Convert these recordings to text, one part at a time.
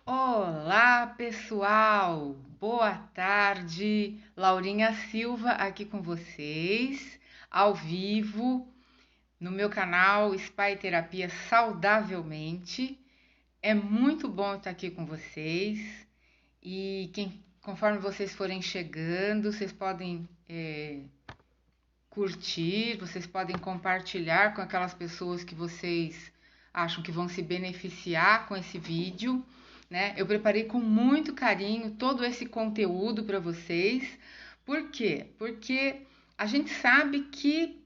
Olá, pessoal! Boa tarde. Laurinha Silva aqui com vocês, ao vivo, no meu canal Spa Terapia Saudavelmente. É muito bom estar aqui com vocês e conforme vocês forem chegando, vocês podem curtir, vocês podem compartilhar com aquelas pessoas que vocês acham que vão se beneficiar com esse vídeo, né? Eu preparei com muito carinho todo esse conteúdo para vocês. Por quê? Porque a gente sabe que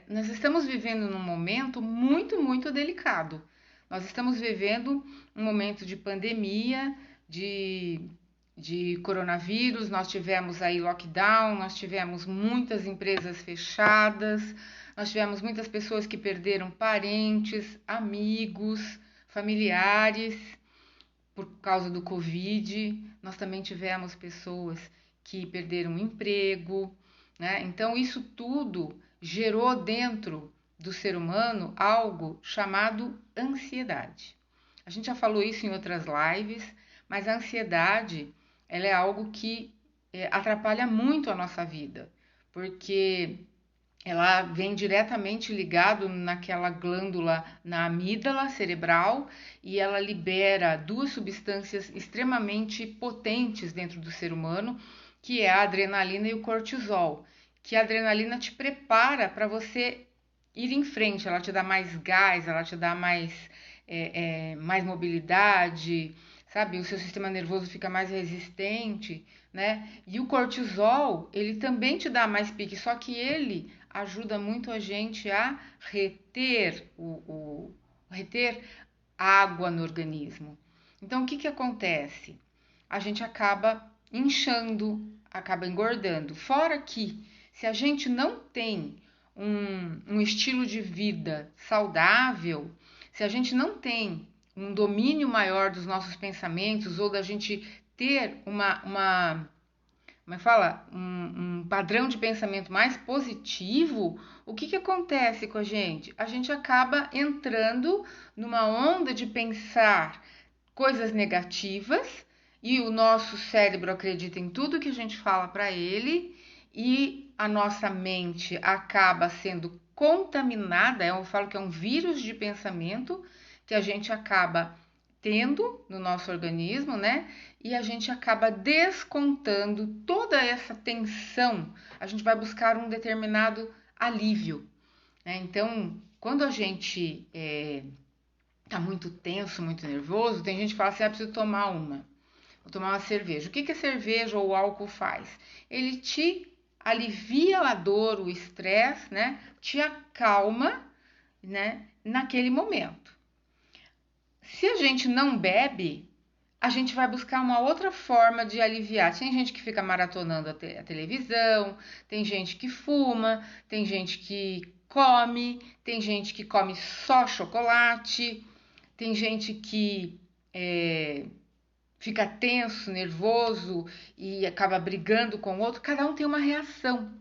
nós estamos vivendo num momento muito delicado. Nós estamos vivendo um momento de pandemia, de coronavírus, nós tivemos aí lockdown, nós tivemos muitas empresas fechadas, nós tivemos muitas pessoas que perderam parentes, amigos, familiares por causa do Covid. Nós também tivemos pessoas que perderam emprego, né? Então, isso tudo gerou dentro do ser humano algo chamado ansiedade. A gente já falou isso em outras lives, mas a ansiedade ela é algo que atrapalha muito a nossa vida, porque ela vem diretamente ligado naquela glândula na amígdala cerebral e ela libera duas substâncias extremamente potentes dentro do ser humano, que é a adrenalina e o cortisol. Que a adrenalina te prepara para você ir em frente, ela te dá mais gás, ela te dá mais mobilidade, sabe? O seu sistema nervoso fica mais resistente, né? E o cortisol, ele também te dá mais pique, só que ele ajuda muito a gente a reter água no organismo. Então, o que acontece? A gente acaba inchando, acaba engordando. Fora que, se a gente não tem um estilo de vida saudável, se a gente não tem um domínio maior dos nossos pensamentos ou da gente ter como é que fala? Um padrão de pensamento mais positivo, o que acontece com a gente? A gente acaba entrando numa onda de pensar coisas negativas e o nosso cérebro acredita em tudo que a gente fala para ele e a nossa mente acaba sendo contaminada. Eu falo que é um vírus de pensamento que a gente acaba tendo no nosso organismo, né? E a gente acaba descontando toda essa tensão. A gente vai buscar um determinado alívio, né? Então, quando a gente tá muito tenso, muito nervoso, tem gente que fala assim: preciso tomar vou tomar uma cerveja. O que a cerveja ou o álcool faz? Ele te alivia a dor, o estresse, né? Te acalma, né? Naquele momento. Se a gente não bebe, a gente vai buscar uma outra forma de aliviar. Tem gente que fica maratonando a televisão, tem gente que fuma, tem gente que tem gente que come só chocolate, tem gente que fica tenso, nervoso e acaba brigando com o outro. Cada um tem uma reação,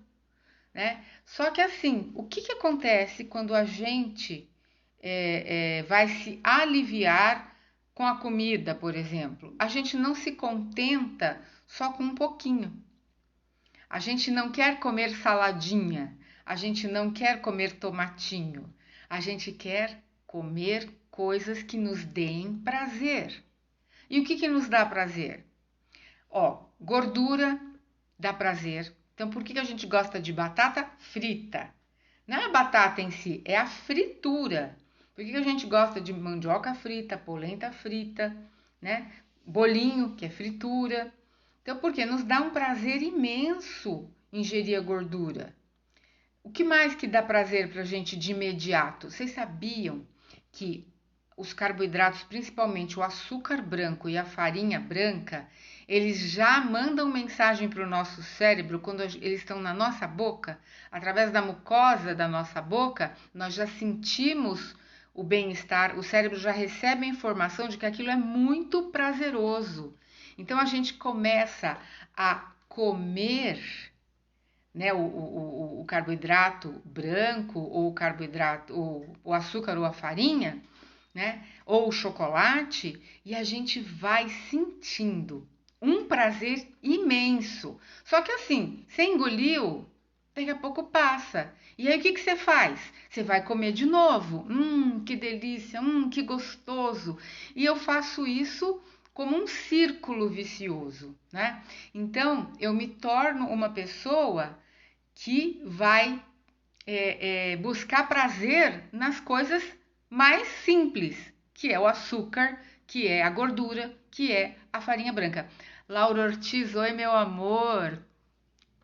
né? Só que assim, o que acontece quando a gente vai se aliviar com a comida, por exemplo? A gente não se contenta só com um pouquinho. A gente não quer comer saladinha, a gente não quer comer tomatinho, a gente quer comer coisas que nos deem prazer. E o que nos dá prazer? Gordura dá prazer. Então, por que a gente gosta de batata frita? Não é a batata em si, é a fritura. Por que a gente gosta de mandioca frita, polenta frita, né? Bolinho, que é fritura. Então, porque nos dá um prazer imenso ingerir a gordura. O que mais que dá prazer pra gente de imediato? Vocês sabiam que os carboidratos, principalmente o açúcar branco e a farinha branca, eles já mandam mensagem para o nosso cérebro quando eles estão na nossa boca, através da mucosa da nossa boca, nós já sentimos o bem-estar, o cérebro já recebe a informação de que aquilo é muito prazeroso. Então a gente começa a comer, né, o carboidrato branco ou o carboidrato, ou o açúcar ou a farinha, né? Ou o chocolate, e a gente vai sentindo um prazer imenso. Só que assim, você engoliu, daqui a pouco passa. E aí o que você faz? Você vai comer de novo. Que delícia, que gostoso. E eu faço isso como um círculo vicioso, né? Então, eu me torno uma pessoa que vai buscar prazer nas coisas mais simples, que é o açúcar, que é a gordura, que é a farinha branca. Laura Ortiz, oi meu amor,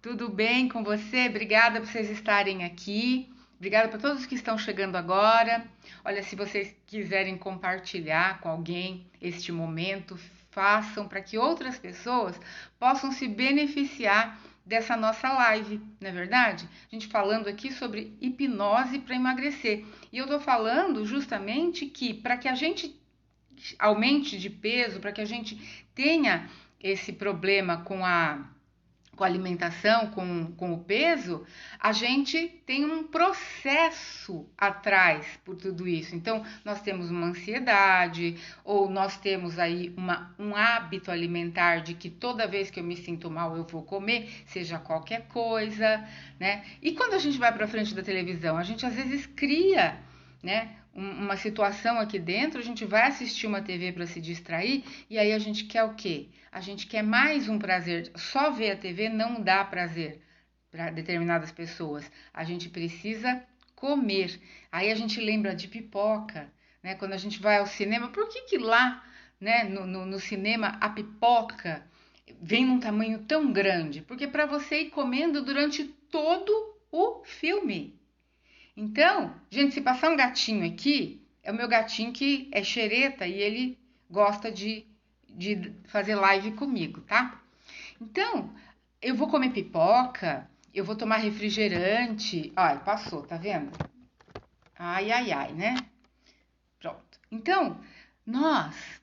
tudo bem com você? Obrigada por vocês estarem aqui. Obrigada para todos que estão chegando agora. Olha, se vocês quiserem compartilhar com alguém este momento, façam para que outras pessoas possam se beneficiar dessa nossa live, não é verdade? A gente falando aqui sobre hipnose para emagrecer. E eu tô falando justamente que para que a gente aumente de peso, para que a gente tenha esse problema com a alimentação, com o peso, a gente tem um processo atrás por tudo isso. Então, nós temos uma ansiedade, ou nós temos aí um hábito alimentar de que toda vez que eu me sinto mal eu vou comer, seja qualquer coisa, né? E quando a gente vai para frente da televisão, a gente às vezes cria, né, uma situação aqui dentro, a gente vai assistir uma TV para se distrair e aí a gente quer o quê? A gente quer mais um prazer. Só ver a TV não dá prazer para determinadas pessoas. A gente precisa comer. Aí a gente lembra de pipoca, né? Quando a gente vai ao cinema, por que lá, né, no cinema a pipoca vem num tamanho tão grande? Porque para você ir comendo durante todo o filme. Então, gente, se passar um gatinho aqui, é o meu gatinho que é xereta e ele gosta de fazer live comigo, tá? Então, eu vou comer pipoca, eu vou tomar refrigerante. Ai, passou, tá vendo? Ai, ai, ai, né? Pronto. Então, nós.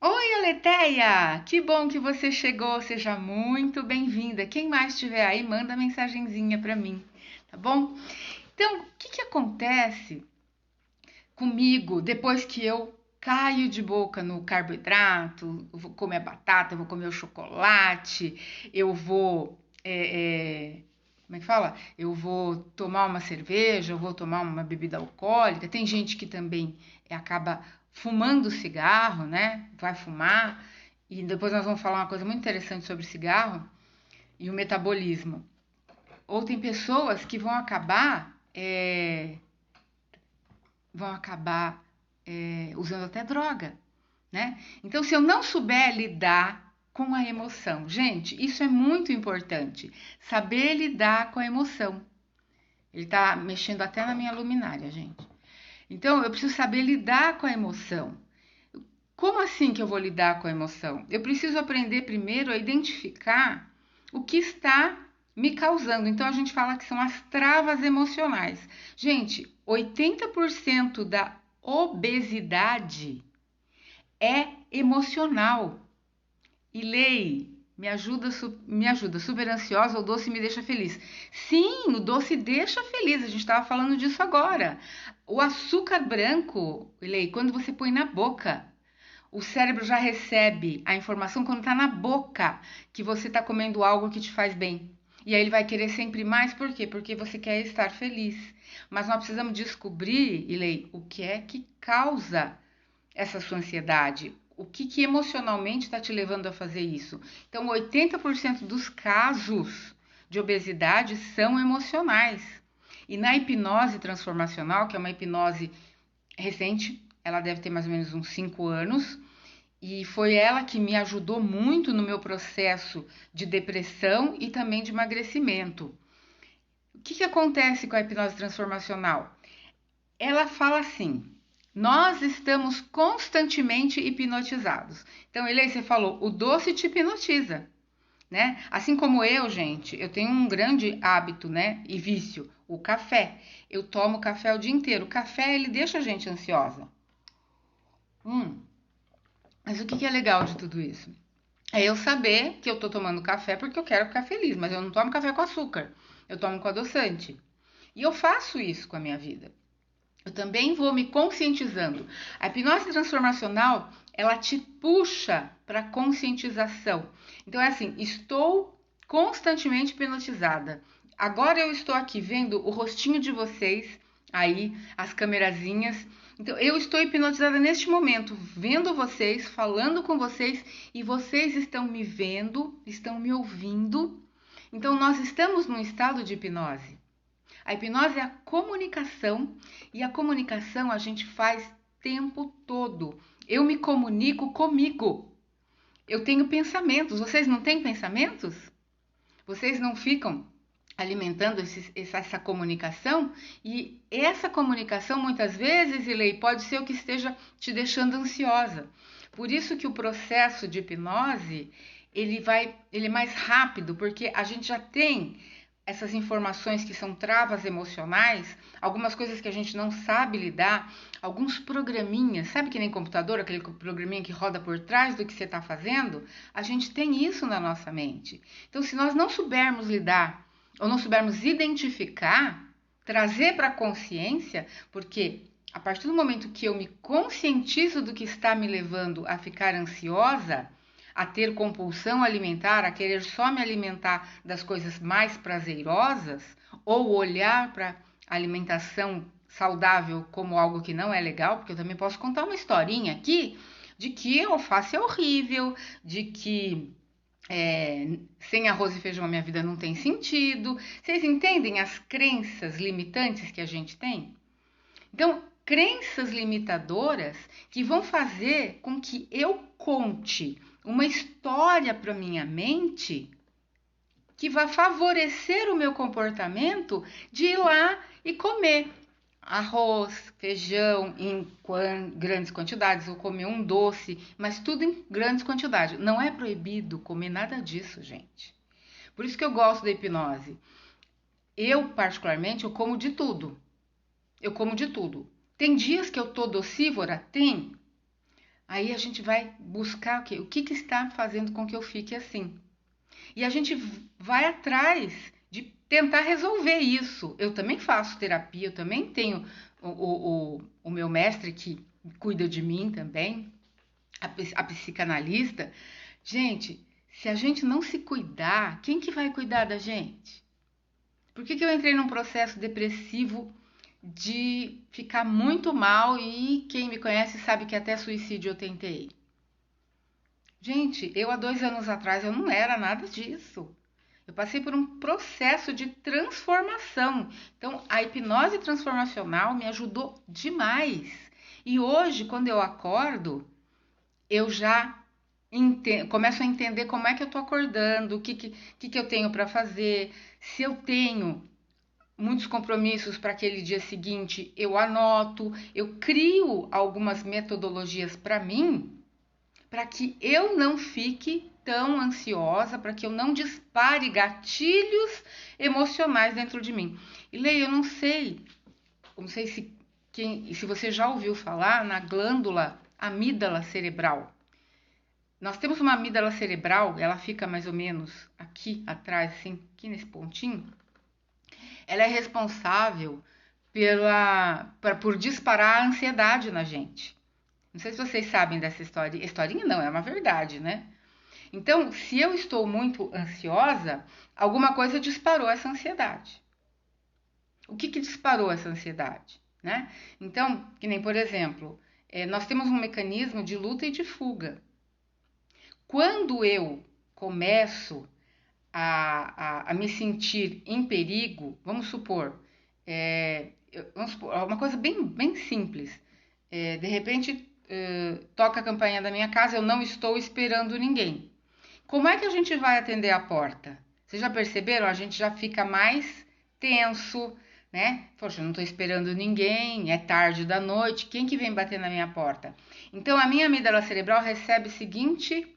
Oi, Aleteia! Que bom que você chegou, seja muito bem-vinda. Quem mais estiver aí, manda mensagenzinha pra mim, tá bom? Então, o que acontece comigo depois que eu caio de boca no carboidrato, eu vou comer a batata, eu vou comer o chocolate, eu vou. Como é que fala? Eu vou tomar uma cerveja, eu vou tomar uma bebida alcoólica. Tem gente que também acaba fumando cigarro, né? Vai fumar. E depois nós vamos falar uma coisa muito interessante sobre cigarro e o metabolismo. Ou tem pessoas que vão acabar usando até droga, né? Então, se eu não souber lidar com a emoção, gente, isso é muito importante, saber lidar com a emoção. Ele tá mexendo até na minha luminária, gente. Então, eu preciso saber lidar com a emoção. Como assim que eu vou lidar com a emoção? Eu preciso aprender primeiro a identificar o que está me causando. Então, a gente fala que são as travas emocionais. Gente, 80% da obesidade é emocional. E Lei, me ajuda, super ansiosa, o doce me deixa feliz. Sim, o doce deixa feliz, a gente estava falando disso agora. O açúcar branco, Lei, quando você põe na boca, o cérebro já recebe a informação quando está na boca que você está comendo algo que te faz bem. E aí ele vai querer sempre mais, por quê? Porque você quer estar feliz. Mas nós precisamos descobrir, Ilei, o que é que causa essa sua ansiedade. O que emocionalmente está te levando a fazer isso? Então, 80% dos casos de obesidade são emocionais. E na hipnose transformacional, que é uma hipnose recente, ela deve ter mais ou menos uns 5 anos, e foi ela que me ajudou muito no meu processo de depressão e também de emagrecimento. O que acontece com a hipnose transformacional? Ela fala assim: nós estamos constantemente hipnotizados. Então, Elei, você falou, o doce te hipnotiza, né? Assim como eu, gente, eu tenho um grande hábito, né? E vício, o café. Eu tomo café o dia inteiro. O café, ele deixa a gente ansiosa. Mas o que é legal de tudo isso? É eu saber que eu tô tomando café porque eu quero ficar feliz, mas eu não tomo café com açúcar. Eu tomo com adoçante. E eu faço isso com a minha vida. eu também vou me conscientizando. A hipnose transformacional, ela te puxa para conscientização. Então é assim, estou constantemente hipnotizada. Agora eu estou aqui vendo o rostinho de vocês aí, as camerazinhas. Então eu estou hipnotizada neste momento, vendo vocês, falando com vocês e vocês estão me vendo, estão me ouvindo. Então nós estamos num estado de hipnose. A hipnose é a comunicação e a comunicação a gente faz o tempo todo. Eu me comunico comigo. Eu tenho pensamentos. Vocês não têm pensamentos? Vocês não ficam alimentando essa comunicação? E essa comunicação, muitas vezes, Ilei, pode ser o que esteja te deixando ansiosa. Por isso que o processo de hipnose, ele é mais rápido, porque a gente já tem essas informações que são travas emocionais, algumas coisas que a gente não sabe lidar, alguns programinhas, sabe que nem computador, aquele programinha que roda por trás do que você está fazendo? A gente tem isso na nossa mente. Então, se nós não soubermos lidar ou não soubermos identificar, trazer para a consciência, porque a partir do momento que eu me conscientizo do que está me levando a ficar ansiosa, a ter compulsão alimentar, a querer só me alimentar das coisas mais prazerosas, ou olhar para a alimentação saudável como algo que não é legal, porque eu também posso contar uma historinha aqui de que alface é horrível, de que sem arroz e feijão a minha vida não tem sentido. Vocês entendem as crenças limitantes que a gente tem? Então, crenças limitadoras que vão fazer com que eu conte uma história para minha mente que vai favorecer o meu comportamento de ir lá e comer arroz, feijão em grandes quantidades, ou comer um doce, mas tudo em grandes quantidades. Não é proibido comer nada disso, gente. Por isso que eu gosto da hipnose. Eu, particularmente, eu como de tudo. Eu como de tudo. Tem dias que eu tô docívora? Tem. Aí a gente vai buscar o quê? O que está fazendo com que eu fique assim? E a gente vai atrás de tentar resolver isso. Eu também faço terapia, eu também tenho o meu mestre que cuida de mim também, a psicanalista. Gente, se a gente não se cuidar, quem que vai cuidar da gente? Por que eu entrei num processo depressivo de ficar muito mal e quem me conhece sabe que até suicídio eu tentei? Gente, eu há 2 anos atrás eu não era nada disso. Eu passei por um processo de transformação. Então, a hipnose transformacional me ajudou demais. E hoje, quando eu acordo, eu já começo a entender como é que eu estou acordando, o que eu tenho para fazer, se eu tenho muitos compromissos para aquele dia seguinte, eu anoto, eu crio algumas metodologias para mim, para que eu não fique tão ansiosa, para que eu não dispare gatilhos emocionais dentro de mim. E Leia, eu não sei se você já ouviu falar na glândula amígdala cerebral. Nós temos uma amígdala cerebral, ela fica mais ou menos aqui atrás, assim, aqui nesse pontinho. Ela é responsável por disparar a ansiedade na gente. Não sei se vocês sabem dessa história. Historinha não, é uma verdade, né? Então, se eu estou muito ansiosa, alguma coisa disparou essa ansiedade. O que disparou essa ansiedade, né? Então, que nem, por exemplo, nós temos um mecanismo de luta e de fuga. Quando eu começo a me sentir em perigo, vamos supor, uma coisa bem simples. De repente, toca a campainha da minha casa, eu não estou esperando ninguém. Como é que a gente vai atender a porta? Vocês já perceberam? A gente já fica mais tenso, né? Poxa, eu não estou esperando ninguém, é tarde da noite, quem que vem bater na minha porta? Então, a minha amígdala cerebral recebe a seguinte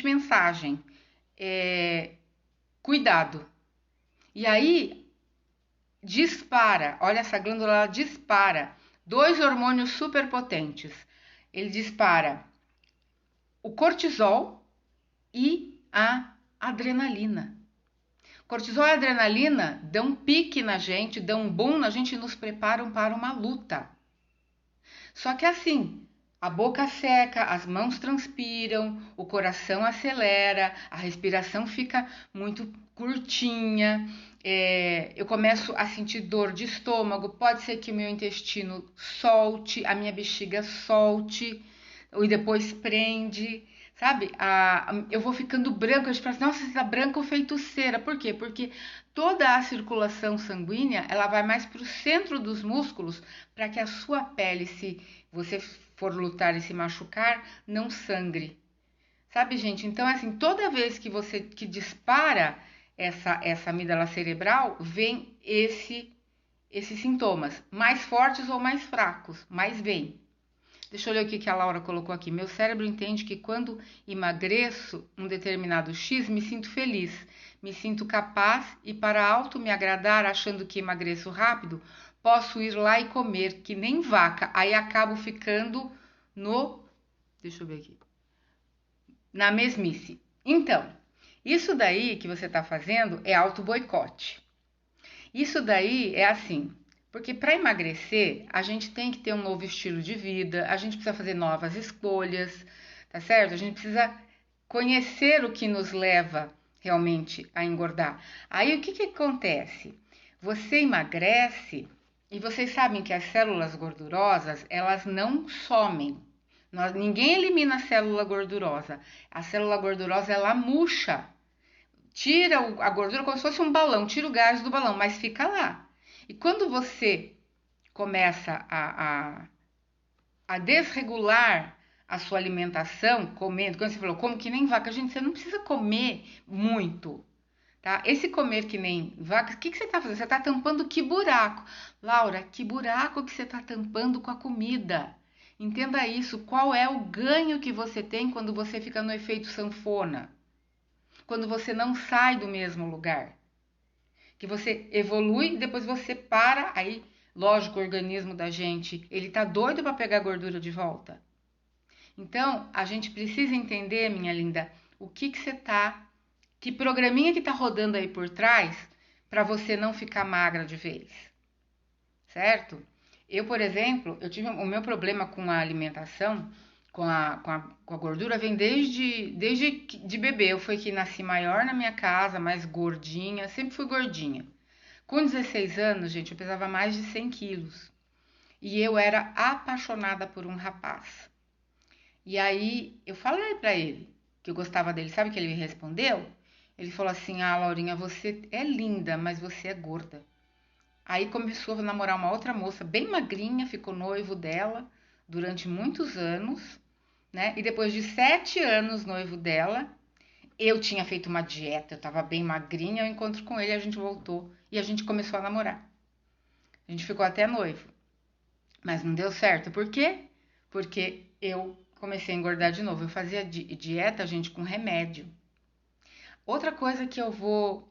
mensagem: cuidado. E aí dispara, olha, essa glândula ela dispara 2 hormônios superpotentes. Ele dispara o cortisol e a adrenalina. Cortisol e adrenalina dão um pique na gente, dão um boom na gente e nos preparam para uma luta. Só que assim, a boca seca, as mãos transpiram, o coração acelera, a respiração fica muito curtinha, eu começo a sentir dor de estômago, pode ser que o meu intestino solte, a minha bexiga solte, e depois prende, sabe? Eu vou ficando branca, a gente fala assim, nossa, você tá branco feito cera. Por quê? Porque toda a circulação sanguínea, ela vai mais para o centro dos músculos, para que a sua pele, se você for lutar e se machucar, não sangre. Sabe, gente? Então, assim, toda vez que você que dispara essa amígdala cerebral, vem esses sintomas, mais fortes ou mais fracos, mas vem. Deixa eu ler o que a Laura colocou aqui. Meu cérebro entende que quando emagreço um determinado X, me sinto feliz, me sinto capaz e para auto me agradar, achando que emagreço rápido, posso ir lá e comer, que nem vaca. Aí acabo ficando no... Deixa eu ver aqui. Na mesmice. Então, isso daí que você está fazendo é auto-boicote. Isso daí é assim, porque para emagrecer, a gente tem que ter um novo estilo de vida, a gente precisa fazer novas escolhas, tá certo? A gente precisa conhecer o que nos leva realmente a engordar. Aí o que acontece? Você emagrece e vocês sabem que as células gordurosas, elas não somem. Ninguém elimina a célula gordurosa. A célula gordurosa, ela murcha. Tira a gordura como se fosse um balão, tira o gás do balão, mas fica lá. E quando você começa a desregular a sua alimentação, comendo, quando você falou, como que nem vaca, gente, você não precisa comer muito, tá? Esse comer que nem vaca, o que você tá fazendo? Você tá tampando que buraco? Laura, que buraco que você tá tampando com a comida? Entenda isso, qual é o ganho que você tem quando você fica no efeito sanfona? Quando você não sai do mesmo lugar, que você evolui, depois você para, aí, lógico, o organismo da gente, ele tá doido para pegar a gordura de volta. Então, a gente precisa entender, minha linda, o que você tá, que programinha que tá rodando aí por trás para você não ficar magra de vez, certo? Eu, por exemplo, eu tive o meu problema com a alimentação, com a gordura, vem desde de bebê. Eu fui que nasci maior na minha casa, mais gordinha, sempre fui gordinha. Com 16 anos, gente, eu pesava mais de 100 quilos. E eu era apaixonada por um rapaz. E aí, eu falei pra ele que eu gostava dele. Sabe o que ele me respondeu? Ele falou assim, Laurinha, você é linda, mas você é gorda. Aí começou a namorar uma outra moça bem magrinha, ficou noivo dela durante muitos anos, né? E depois de 7 anos noivo dela, eu tinha feito uma dieta, eu tava bem magrinha, eu encontro com ele, a gente voltou e a gente começou a namorar. A gente ficou até noivo, mas não deu certo. Por quê? Porque eu comecei a engordar de novo. Eu fazia dieta, gente, com remédio. Outra coisa que eu vou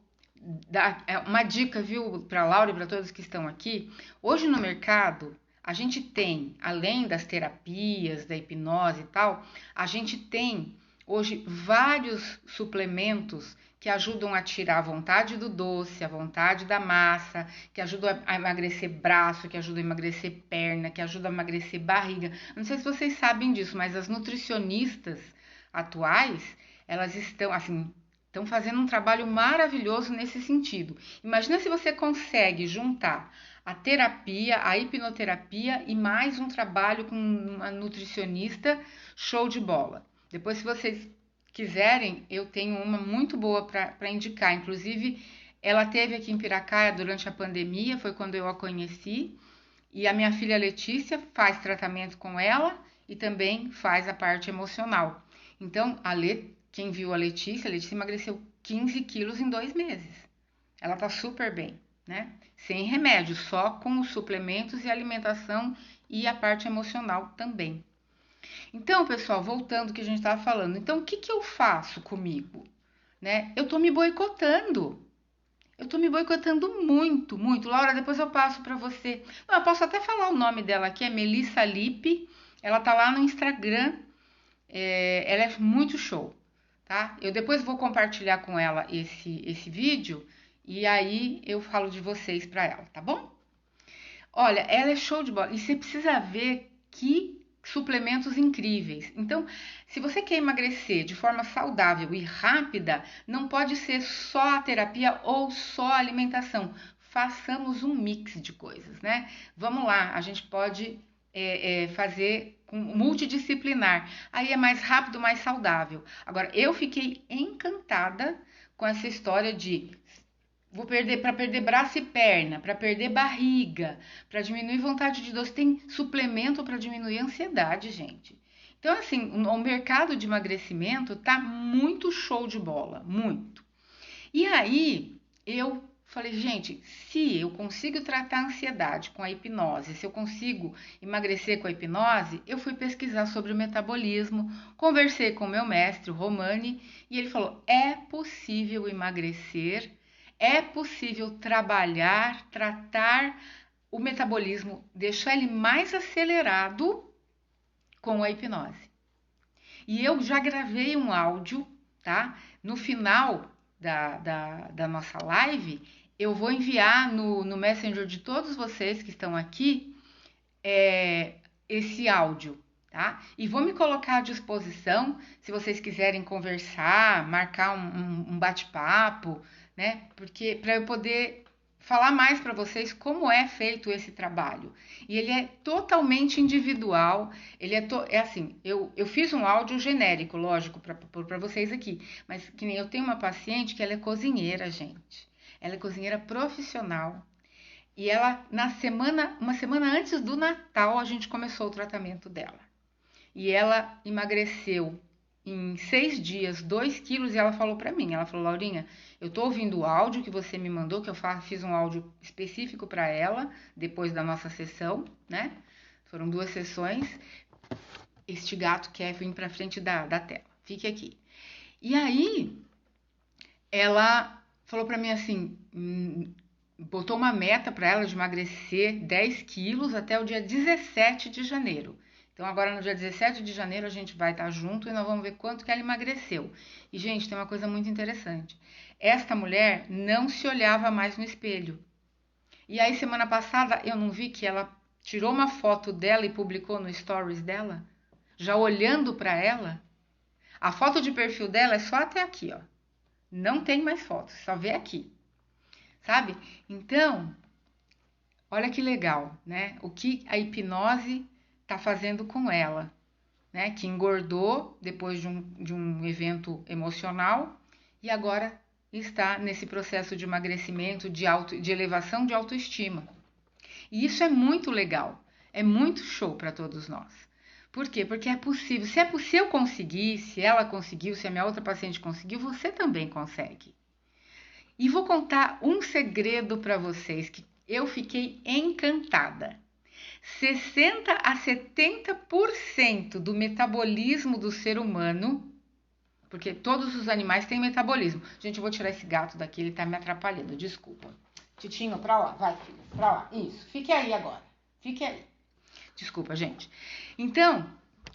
dar uma dica, viu, para Laura e para todos que estão aqui. Hoje no mercado, a gente tem, além das terapias, da hipnose e tal, a gente tem hoje vários suplementos que ajudam a tirar a vontade do doce, a vontade da massa, que ajudam a emagrecer braço, que ajudam a emagrecer perna, que ajudam a emagrecer barriga. Não sei se vocês sabem disso, mas as nutricionistas atuais, elas estão fazendo um trabalho maravilhoso nesse sentido. Imagina se você consegue juntar a terapia, a hipnoterapia e mais um trabalho com uma nutricionista, show de bola. Depois, se vocês quiserem, eu tenho uma muito boa para indicar. Inclusive, ela teve aqui em Piracaia durante a pandemia, foi quando eu a conheci. E a minha filha Letícia faz tratamento com ela e também faz a parte emocional. Então, quem viu a Letícia emagreceu 15 quilos em 2 meses. Ela tá super bem, né? Sem remédio, só com os suplementos e alimentação e a parte emocional também. Então, pessoal, voltando ao que a gente estava falando. Então, o que eu faço comigo? Né? Eu tô me boicotando. Eu tô me boicotando muito, muito. Laura, depois eu passo para você. Não, eu posso até falar o nome dela aqui, é Melissa Lippe. Ela tá lá no Instagram. Ela é muito show, tá? Eu depois vou compartilhar com ela esse vídeo e aí eu falo de vocês para ela, tá bom? Olha, ela é show de bola. E você precisa ver que suplementos incríveis. Então, se você quer emagrecer de forma saudável e rápida, não pode ser só a terapia ou só a alimentação. Façamos um mix de coisas, né? Vamos lá, a gente pode fazer com multidisciplinar. Aí é mais rápido, mais saudável. Agora, eu fiquei encantada com essa história de vou perder para perder braço e perna, para perder barriga, para diminuir vontade de doce. Tem suplemento para diminuir a ansiedade, gente. Então, assim, o mercado de emagrecimento tá muito show de bola, muito. E aí, eu falei, gente, se eu consigo tratar a ansiedade com a hipnose, se eu consigo emagrecer com a hipnose, eu fui pesquisar sobre o metabolismo, conversei com o meu mestre, o Romani, e ele falou: é possível emagrecer, é possível trabalhar, tratar o metabolismo, deixar ele mais acelerado com a hipnose. E eu já gravei um áudio, tá? No final da nossa live, eu vou enviar no Messenger de todos vocês que estão aqui esse áudio, tá? E vou me colocar à disposição se vocês quiserem conversar, marcar um bate-papo, né? Porque para eu poder falar mais para vocês como é feito esse trabalho. E ele é totalmente individual. Ele é assim, eu fiz um áudio genérico, lógico, para vocês aqui. Mas que nem eu tenho uma paciente que ela é cozinheira, gente. Ela é cozinheira profissional. E ela, uma semana antes do Natal, a gente começou o tratamento dela. E ela emagreceu em 6 dias 2 quilos e ela falou para mim, ela falou: Laurinha, eu tô ouvindo o áudio que você me mandou, que eu fiz um áudio específico para ela, depois da nossa sessão, né? Foram 2 sessões. Este gato quer vir para frente da tela, fique aqui. E aí, ela falou para mim assim, botou uma meta para ela de emagrecer 10 quilos até o dia 17 de janeiro. Então, agora no dia 17 de janeiro, a gente vai estar junto e nós vamos ver quanto que ela emagreceu. E, gente, tem uma coisa muito interessante. Esta mulher não se olhava mais no espelho. E aí, semana passada, eu não vi que ela tirou uma foto dela e publicou no stories dela? Já olhando para ela? A foto de perfil dela é só até aqui, ó. Não tem mais fotos, só vê aqui. Sabe? Então, olha que legal, né? O que a hipnose está fazendo com ela, né? Que engordou depois de um evento emocional e agora está nesse processo de emagrecimento, de elevação de autoestima. E isso é muito legal, é muito show para todos nós. Por quê? Porque é possível. Se eu conseguir, se ela conseguiu, se a minha outra paciente conseguiu, você também consegue. E vou contar um segredo para vocês que eu fiquei encantada. 60 a 70% do metabolismo do ser humano, porque todos os animais têm metabolismo. Gente, eu vou tirar esse gato daqui, ele tá me atrapalhando, desculpa. Titinho, pra lá, vai filho, pra lá. Isso, fique aí agora, fique aí. Desculpa, gente. Então,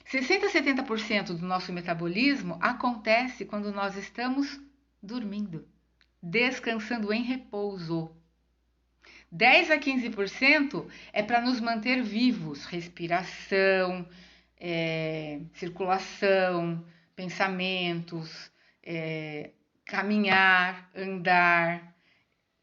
60 a 70% do nosso metabolismo acontece quando nós estamos dormindo, descansando em repouso. 10 a 15% é para nos manter vivos, respiração, circulação, pensamentos, caminhar, andar,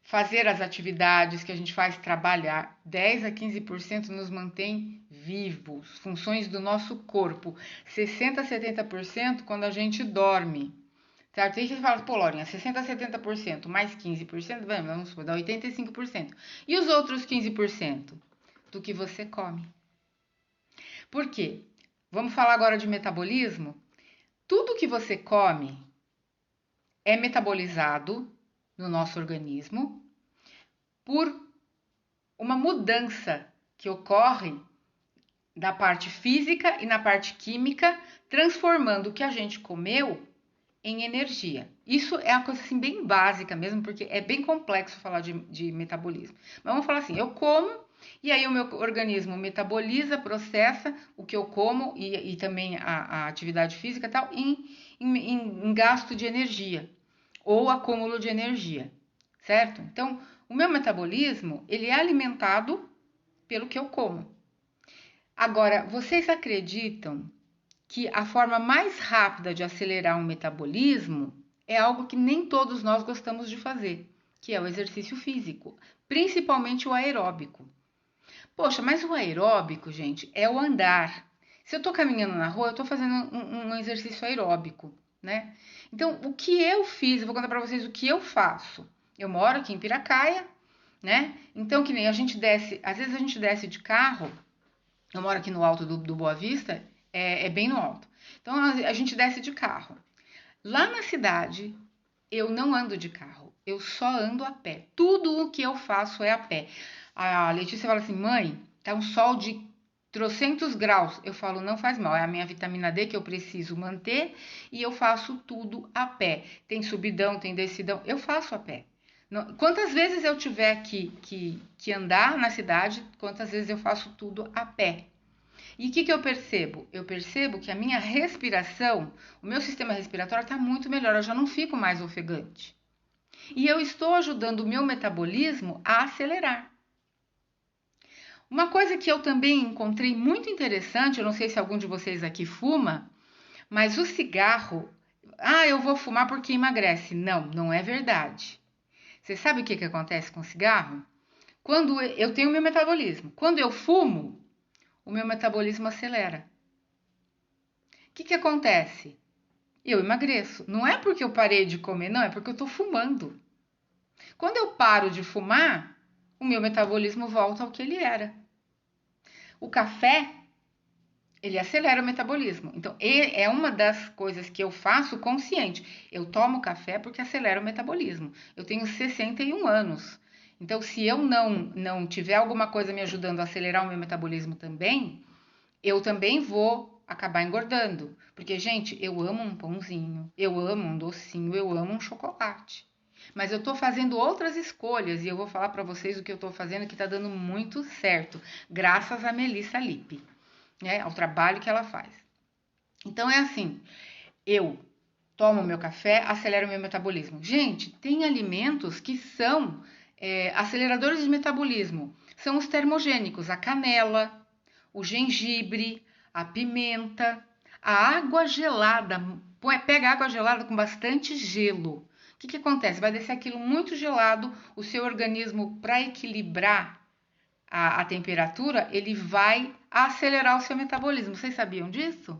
fazer as atividades que a gente faz, trabalhar. 10 a 15% nos mantém vivos, funções do nosso corpo. 60 a 70% quando a gente dorme. Certo? Aí você fala, pô, Laurinha, 60% a 70% mais 15%, vamos supor, dá 85%. E os outros 15%? Do que você come. Por quê? Vamos falar agora de metabolismo? Tudo que você come é metabolizado no nosso organismo por uma mudança que ocorre na parte física e na parte química, transformando o que a gente comeu em energia. Isso é uma coisa assim bem básica mesmo, porque é bem complexo falar de metabolismo. Mas vamos falar assim, eu como e aí o meu organismo metaboliza, processa o que eu como e também a atividade física e tal em gasto de energia ou acúmulo de energia, certo? Então, o meu metabolismo, ele é alimentado pelo que eu como. Agora, vocês acreditam que a forma mais rápida de acelerar um metabolismo é algo que nem todos nós gostamos de fazer, que é o exercício físico, principalmente o aeróbico. Poxa, mas o aeróbico, gente, é o andar. Se eu tô caminhando na rua, eu tô fazendo um exercício aeróbico, né? Então, o que eu fiz, eu vou contar para vocês o que eu faço. Eu moro aqui em Piracaia, né? Então, que nem a gente desce, às vezes a gente desce de carro, eu moro aqui no alto do Boa Vista, é bem no alto. Então, a gente desce de carro. Lá na cidade, eu não ando de carro, eu só ando a pé. Tudo o que eu faço é a pé. A Letícia fala assim, mãe, tá um sol de trocentos graus. Eu falo, não faz mal, é a minha vitamina D que eu preciso manter e eu faço tudo a pé. Tem subidão, tem descidão, eu faço a pé. Quantas vezes eu tiver que andar na cidade, quantas vezes eu faço tudo a pé. E o que eu percebo? Eu percebo que a minha respiração, o meu sistema respiratório está muito melhor, eu já não fico mais ofegante. E eu estou ajudando o meu metabolismo a acelerar. Uma coisa que eu também encontrei muito interessante, eu não sei se algum de vocês aqui fuma, mas o cigarro, eu vou fumar porque emagrece. Não, não é verdade. Você sabe o que acontece com o cigarro? Quando eu tenho o meu metabolismo, quando eu fumo, o meu metabolismo acelera. O que acontece? Eu emagreço. Não é porque eu parei de comer, não, é porque eu estou fumando. Quando eu paro de fumar, o meu metabolismo volta ao que ele era. O café, ele acelera o metabolismo. Então, é uma das coisas que eu faço consciente. Eu tomo café porque acelera o metabolismo. Eu tenho 61 anos. Então, se eu não tiver alguma coisa me ajudando a acelerar o meu metabolismo também, eu também vou acabar engordando. Porque, gente, eu amo um pãozinho, eu amo um docinho, eu amo um chocolate. Mas eu tô fazendo outras escolhas e eu vou falar para vocês o que eu tô fazendo que tá dando muito certo, graças a Melissa Lippe, né, ao trabalho que ela faz. Então é assim, eu tomo meu café, acelero meu metabolismo. Gente, tem alimentos que são aceleradores de metabolismo. São os termogênicos, a canela, o gengibre, a pimenta, a água gelada. Pega água gelada com bastante gelo. O que acontece? Vai descer aquilo muito gelado, o seu organismo, para equilibrar a temperatura, ele vai acelerar o seu metabolismo. Vocês sabiam disso?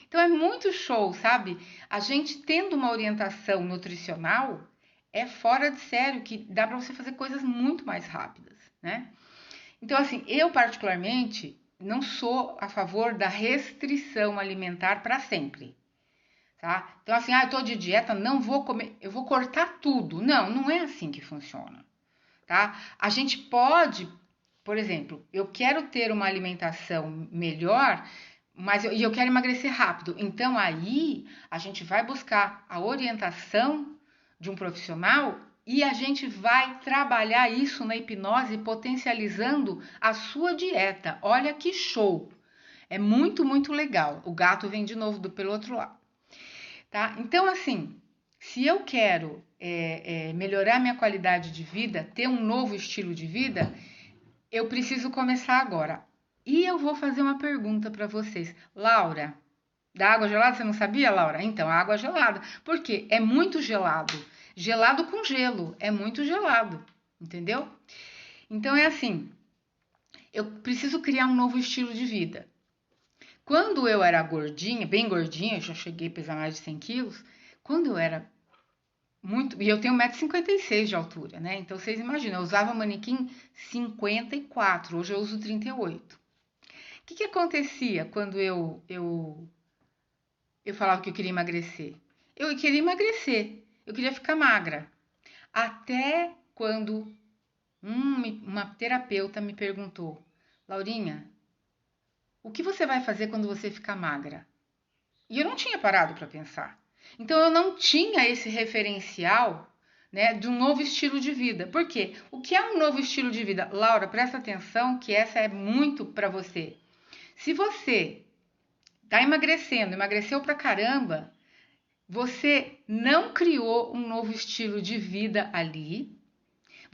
Então é muito show, sabe? A gente tendo uma orientação nutricional é fora de sério que dá para você fazer coisas muito mais rápidas, né? Então assim, eu particularmente não sou a favor da restrição alimentar para sempre, tá? Então assim, eu tô de dieta, não vou comer, eu vou cortar tudo. Não, não é assim que funciona, tá? A gente pode, por exemplo, eu quero ter uma alimentação melhor, mas eu quero emagrecer rápido. Então aí a gente vai buscar a orientação de um profissional e a gente vai trabalhar isso na hipnose, potencializando a sua dieta. Olha que show! É muito, muito legal. O gato vem de novo pelo outro lado, tá? Então, assim, se eu quero melhorar minha qualidade de vida, ter um novo estilo de vida, eu preciso começar agora. E eu vou fazer uma pergunta para vocês. Laura, da água gelada, você não sabia, Laura? Então, a água gelada. Por quê? É muito gelado. Gelado com gelo. É muito gelado. Entendeu? Então, é assim. Eu preciso criar um novo estilo de vida. Quando eu era gordinha, bem gordinha, eu já cheguei a pesar mais de 100 quilos. Quando eu era muito... E eu tenho 1,56 m de altura, né? Então, vocês imaginam, eu usava manequim 54. Hoje eu uso 38. O que acontecia quando eu falava que eu queria emagrecer? Eu queria emagrecer, eu queria ficar magra. Até quando uma terapeuta me perguntou, Laurinha, o que você vai fazer quando você ficar magra? E eu não tinha parado para pensar. Então eu não tinha esse referencial, né, de um novo estilo de vida. Por quê? O que é um novo estilo de vida? Laura, presta atenção que essa é muito para você. Se você tá emagrecendo, emagreceu pra caramba, você não criou um novo estilo de vida ali,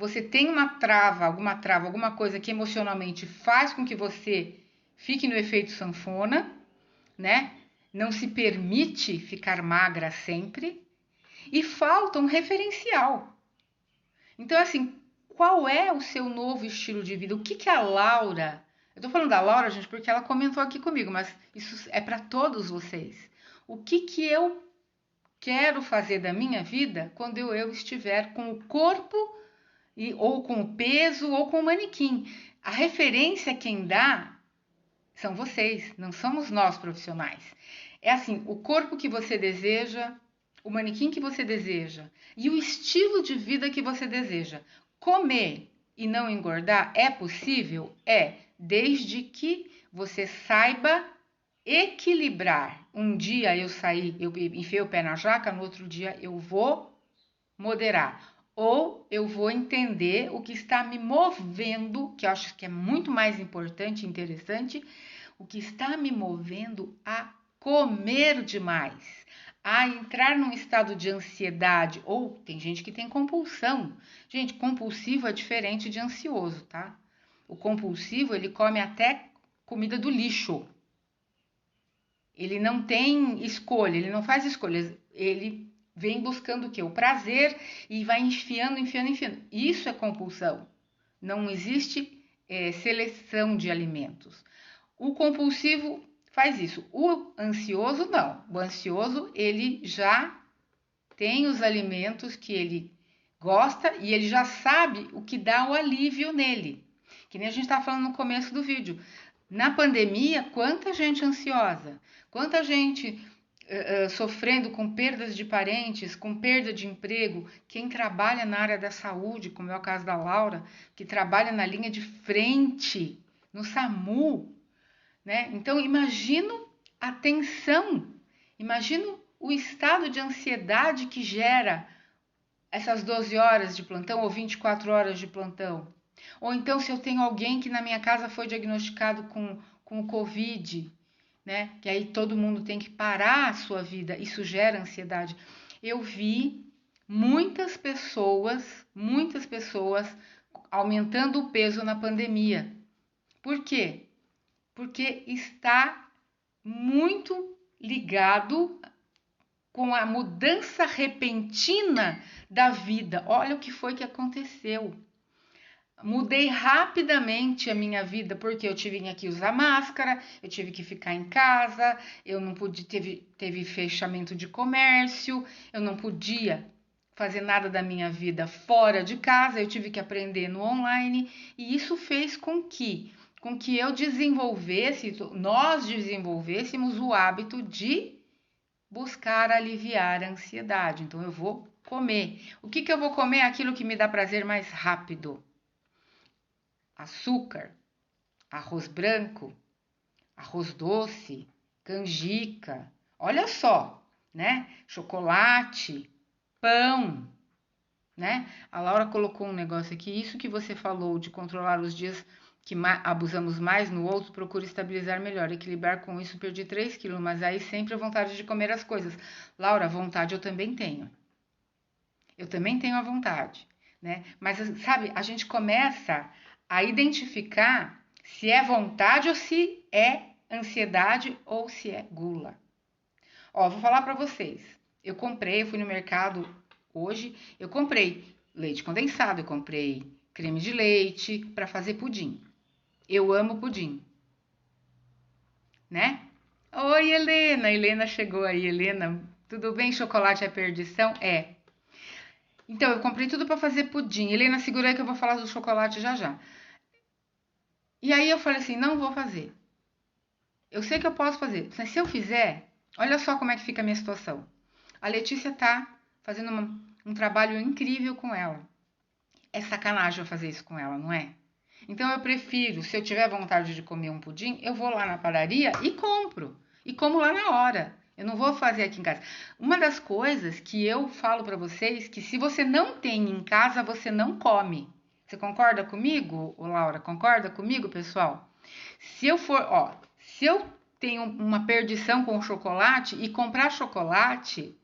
você tem alguma coisa que emocionalmente faz com que você fique no efeito sanfona, né? Não se permite ficar magra sempre e falta um referencial. Então, assim, qual é o seu novo estilo de vida? O que que a Laura... Eu tô falando da Laura, gente, porque ela comentou aqui comigo, mas isso é para todos vocês. O que que eu quero fazer da minha vida quando eu estiver com o corpo ou com o peso ou com o manequim? A referência quem dá são vocês, não somos nós profissionais. É assim, o corpo que você deseja, o manequim que você deseja e o estilo de vida que você deseja. Comer e não engordar é possível? É, desde que você saiba equilibrar. Um dia eu enfiei o pé na jaca, no outro dia eu vou moderar. Ou eu vou entender o que está me movendo, que eu acho que é muito mais importante e interessante, o que está me movendo a comer demais, a entrar num estado de ansiedade, ou tem gente que tem compulsão. Gente, compulsivo é diferente de ansioso, tá? O compulsivo, ele come até comida do lixo. Ele não tem escolha, ele não faz escolhas, ele vem buscando o quê? O prazer e vai enfiando. Isso é compulsão. Não existe seleção de alimentos. O compulsivo faz isso. O ansioso, não. O ansioso, ele já tem os alimentos que ele gosta e ele já sabe o que dá o alívio nele. Que nem a gente estava falando no começo do vídeo. Na pandemia, quanta gente ansiosa, quanta gente sofrendo com perdas de parentes, com perda de emprego. Quem trabalha na área da saúde, como é o caso da Laura, que trabalha na linha de frente, no SAMU, né? Então, imagino a tensão, imagino o estado de ansiedade que gera essas 12 horas de plantão ou 24 horas de plantão. Ou então, se eu tenho alguém que na minha casa foi diagnosticado com o Covid, né? Que aí todo mundo tem que parar a sua vida, isso gera ansiedade. Eu vi muitas pessoas aumentando o peso na pandemia. Por quê? Porque está muito ligado com a mudança repentina da vida. Olha o que foi que aconteceu. Mudei rapidamente a minha vida porque eu tive que usar máscara, eu tive que ficar em casa, eu não pude, teve fechamento de comércio, eu não podia fazer nada da minha vida fora de casa, eu tive que aprender no online e isso fez com que nós desenvolvêssemos o hábito de buscar aliviar a ansiedade. Então eu vou comer. O que eu vou comer? Aquilo que me dá prazer mais rápido. Açúcar, arroz branco, arroz doce, canjica, olha só, né? Chocolate, pão, né? A Laura colocou um negócio aqui, isso que você falou de controlar os dias que abusamos mais no outro, procura estabilizar melhor, equilibrar com isso, perdi 3 quilos, mas aí sempre a vontade de comer as coisas. Laura, vontade eu também tenho. Eu também tenho a vontade, né? Mas, sabe, a gente começa a identificar se é vontade ou se é ansiedade ou se é gula. Ó, vou falar para vocês. Eu fui no mercado hoje, eu comprei leite condensado, eu comprei creme de leite para fazer pudim. Eu amo pudim, né? Oi, Helena. Helena chegou aí, Helena. Tudo bem? Chocolate é perdição? É. Então, eu comprei tudo para fazer pudim. Helena, segura aí que eu vou falar do chocolate já já. E aí eu falei assim, não vou fazer. Eu sei que eu posso fazer, mas se eu fizer, olha só como é que fica a minha situação. A Letícia tá fazendo um trabalho incrível com ela. É sacanagem eu fazer isso com ela, não é? Então eu prefiro, se eu tiver vontade de comer um pudim, eu vou lá na padaria e compro. E como lá na hora. Eu não vou fazer aqui em casa. Uma das coisas que eu falo para vocês, que se você não tem em casa, você não come. Você concorda comigo, Laura? Concorda comigo, pessoal? Se eu tenho uma perdição com chocolate e comprar chocolate,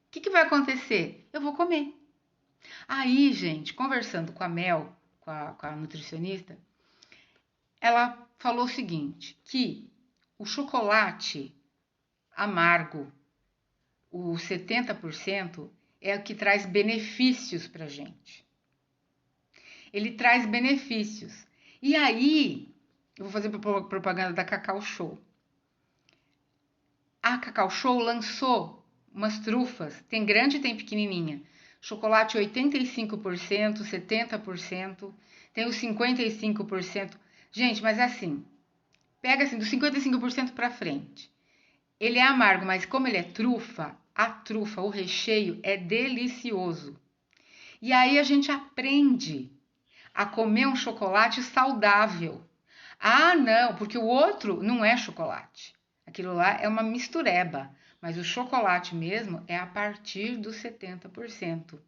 o que vai acontecer? Eu vou comer. Aí, gente, conversando com a Mel, com a nutricionista, ela falou o seguinte, que o chocolate amargo, o 70%, é o que traz benefícios pra gente. Ele traz benefícios. E aí, eu vou fazer propaganda da Cacau Show. A Cacau Show lançou umas trufas, tem grande e tem pequenininha. Chocolate 85%, 70%, tem os 55%. Gente, mas assim, pega assim, dos 55% para frente. Ele é amargo, mas como ele é trufa, a trufa, o recheio é delicioso. E aí a gente aprende a comer um chocolate saudável. Ah, não, porque o outro não é chocolate. Aquilo lá é uma mistureba, mas o chocolate mesmo é a partir dos 70%.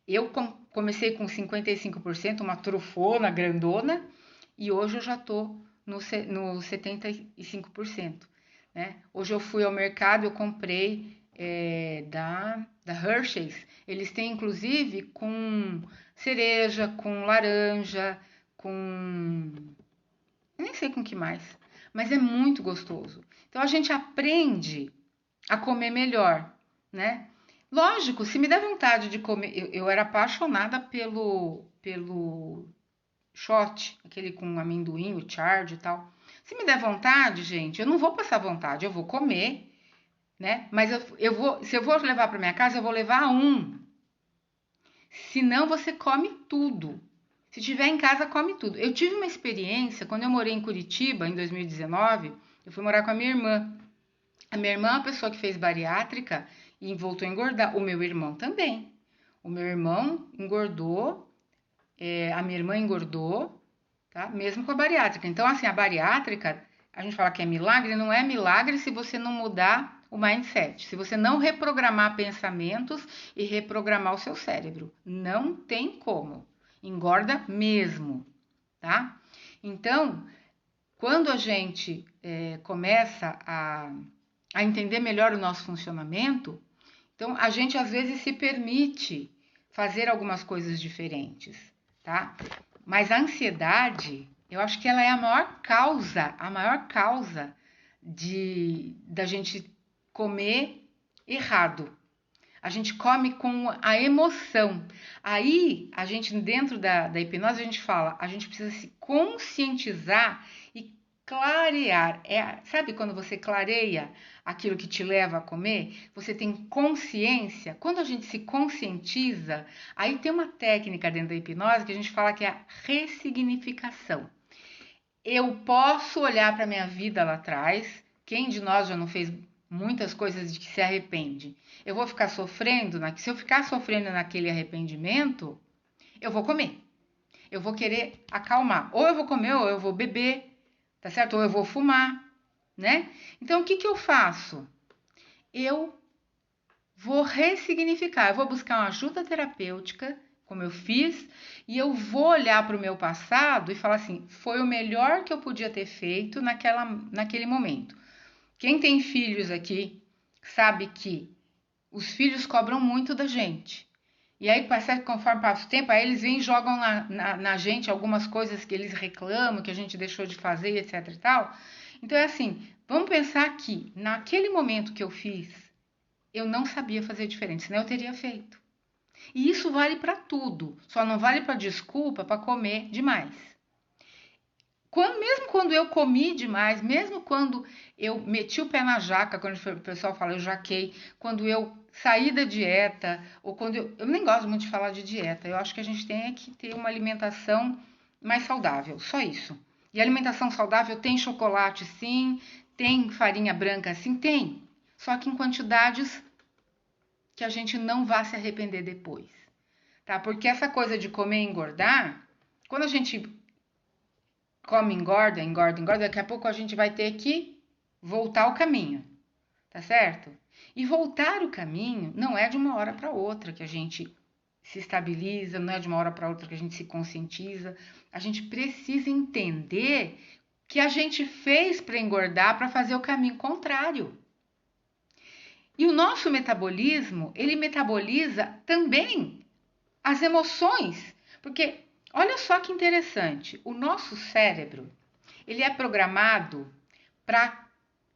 Eu comecei com 55%, uma trufona grandona, e hoje eu já estou no 75%. Né? Hoje eu fui ao mercado, eu comprei da Hershey's. Eles têm inclusive com cereja, com laranja, com... nem sei com que mais, mas é muito gostoso. Então a gente aprende a comer melhor, né? Lógico, se me der vontade de comer, eu era apaixonada pelo shot, aquele com amendoim, o charge e tal. Se me der vontade, gente, eu não vou passar vontade, eu vou comer, né? Mas se eu vou levar para minha casa, eu vou levar um. Senão você come tudo. Se tiver em casa, come tudo. Eu tive uma experiência quando eu morei em Curitiba, em 2019, eu fui morar com a minha irmã. A minha irmã é uma pessoa que fez bariátrica e voltou a engordar. O meu irmão também. O meu irmão engordou, a minha irmã engordou, tá? Mesmo com a bariátrica. Então, assim, a bariátrica, a gente fala que é milagre, não é milagre se você não mudar o mindset, se você não reprogramar pensamentos e reprogramar o seu cérebro. Não tem como. Engorda mesmo, tá? Então, quando a gente começa a entender melhor o nosso funcionamento, então a gente às vezes se permite fazer algumas coisas diferentes, tá? Mas a ansiedade, eu acho que ela é a maior causa da gente comer errado. A gente come com a emoção. Aí, a gente, dentro da hipnose, a gente fala, a gente precisa se conscientizar e clarear. Sabe quando você clareia aquilo que te leva a comer? Você tem consciência. Quando a gente se conscientiza, aí tem uma técnica dentro da hipnose que a gente fala que é a ressignificação. Eu posso olhar para a minha vida lá atrás. Quem de nós já não fez muitas coisas de que se arrepende? Eu vou ficar sofrendo, se eu ficar sofrendo naquele arrependimento, eu vou comer. Eu vou querer acalmar. Ou eu vou comer, ou eu vou beber, tá certo? Ou eu vou fumar, né? Então, o que eu faço? Eu vou ressignificar. Eu vou buscar uma ajuda terapêutica, como eu fiz, e eu vou olhar para o meu passado e falar assim, foi o melhor que eu podia ter feito naquele momento. Quem tem filhos aqui sabe que os filhos cobram muito da gente. E aí, conforme passa o tempo, aí eles vêm e jogam na gente algumas coisas que eles reclamam, que a gente deixou de fazer, etc e tal. Então é assim, vamos pensar que naquele momento que eu fiz, eu não sabia fazer diferente, senão eu teria feito. E isso vale para tudo, só não vale para desculpa para comer demais. Mesmo quando eu comi demais, mesmo quando eu meti o pé na jaca, quando o pessoal fala eu jaquei, quando eu saí da dieta, ou quando eu nem gosto muito de falar de dieta, eu acho que a gente tem que ter uma alimentação mais saudável, só isso. E alimentação saudável tem chocolate sim, tem farinha branca sim, tem, só que em quantidades que a gente não vá se arrepender depois, tá? Porque essa coisa de comer e engordar, quando a gente come, engorda, daqui a pouco a gente vai ter que voltar ao caminho, tá certo? E voltar o caminho não é de uma hora para outra que a gente se estabiliza, não é de uma hora para outra que a gente se conscientiza. A gente precisa entender que a gente fez para engordar para fazer o caminho contrário. E o nosso metabolismo, ele metaboliza também as emoções, porque olha só que interessante, o nosso cérebro, ele é programado para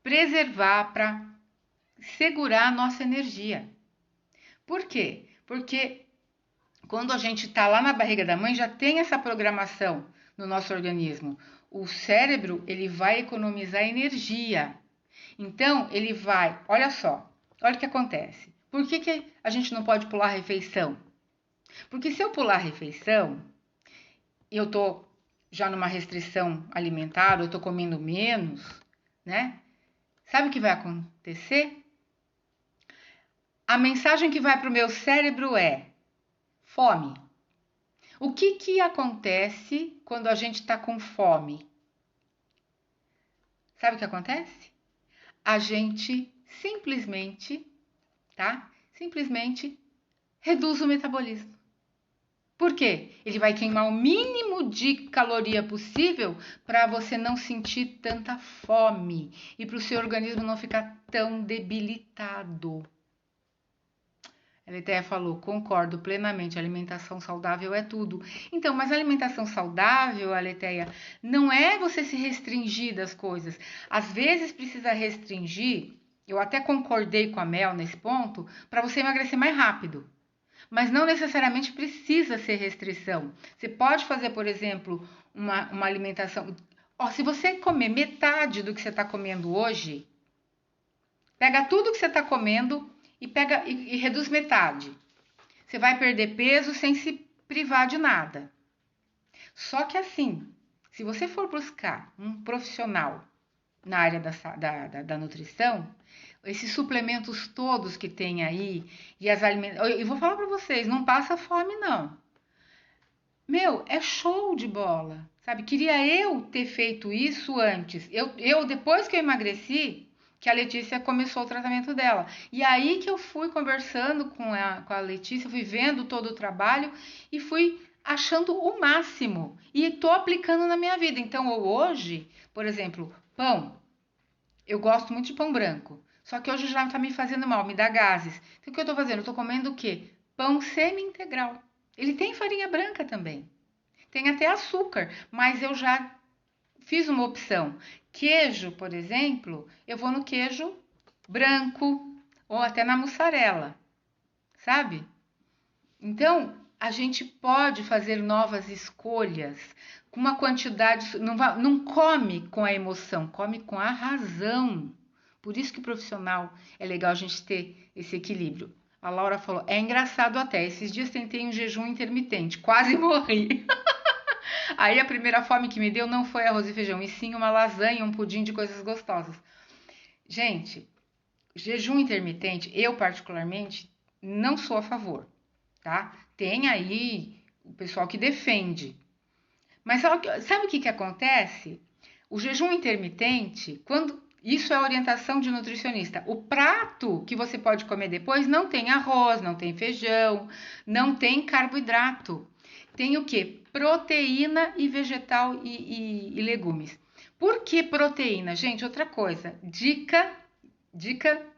preservar, para segurar a nossa energia. Por quê? Porque quando a gente está lá na barriga da mãe, já tem essa programação no nosso organismo. O cérebro, ele vai economizar energia. Então, ele vai, olha só, olha o que acontece. Por que a gente não pode pular a refeição? Porque se eu pular a refeição, eu tô já numa restrição alimentar, eu tô comendo menos, né? Sabe o que vai acontecer? A mensagem que vai para o meu cérebro é fome. O que acontece quando a gente está com fome? Sabe o que acontece? A gente simplesmente, tá? Simplesmente reduz o metabolismo. Por quê? Ele vai queimar o mínimo de caloria possível para você não sentir tanta fome e para o seu organismo não ficar tão debilitado. A Letéia falou, concordo plenamente, alimentação saudável é tudo. Então, mas a alimentação saudável, a Letéia, não é você se restringir das coisas. Às vezes precisa restringir, eu até concordei com a Mel nesse ponto, para você emagrecer mais rápido. Mas não necessariamente precisa ser restrição. Você pode fazer, por exemplo, uma alimentação. Ó, se você comer metade do que você está comendo hoje, pega tudo que você está comendo e reduz metade. Você vai perder peso sem se privar de nada. Só que assim, se você for buscar um profissional na área da nutrição, esses suplementos todos que tem aí, e as alimentações. Eu vou falar para vocês, não passa fome, não. Meu, é show de bola, sabe? Queria eu ter feito isso antes. Depois que eu emagreci, que a Letícia começou o tratamento dela. E aí que eu fui conversando com a Letícia, fui vendo todo o trabalho e fui achando o máximo. E tô aplicando na minha vida. Então, hoje, por exemplo, pão. Eu gosto muito de pão branco. Só que hoje já tá me fazendo mal, me dá gases. Então, o que eu tô fazendo? Eu tô comendo o quê? Pão semi-integral. Ele tem farinha branca também. Tem até açúcar, mas eu já fiz uma opção. Queijo, por exemplo, eu vou no queijo branco ou até na mussarela, sabe? Então, a gente pode fazer novas escolhas com uma quantidade. Não come com a emoção, come com a razão. Por isso que o profissional é legal a gente ter esse equilíbrio. A Laura falou: é engraçado até. Esses dias tentei um jejum intermitente, quase morri. Aí a primeira fome que me deu não foi arroz e feijão, e sim uma lasanha, um pudim de coisas gostosas. Gente, jejum intermitente, eu particularmente não sou a favor, tá? Tem aí o pessoal que defende. Mas sabe o que acontece? O jejum intermitente, quando isso é orientação de nutricionista, o prato que você pode comer depois não tem arroz, não tem feijão, não tem carboidrato. Tem o que? Proteína e vegetal e legumes. Por que proteína? Gente, outra coisa. Dica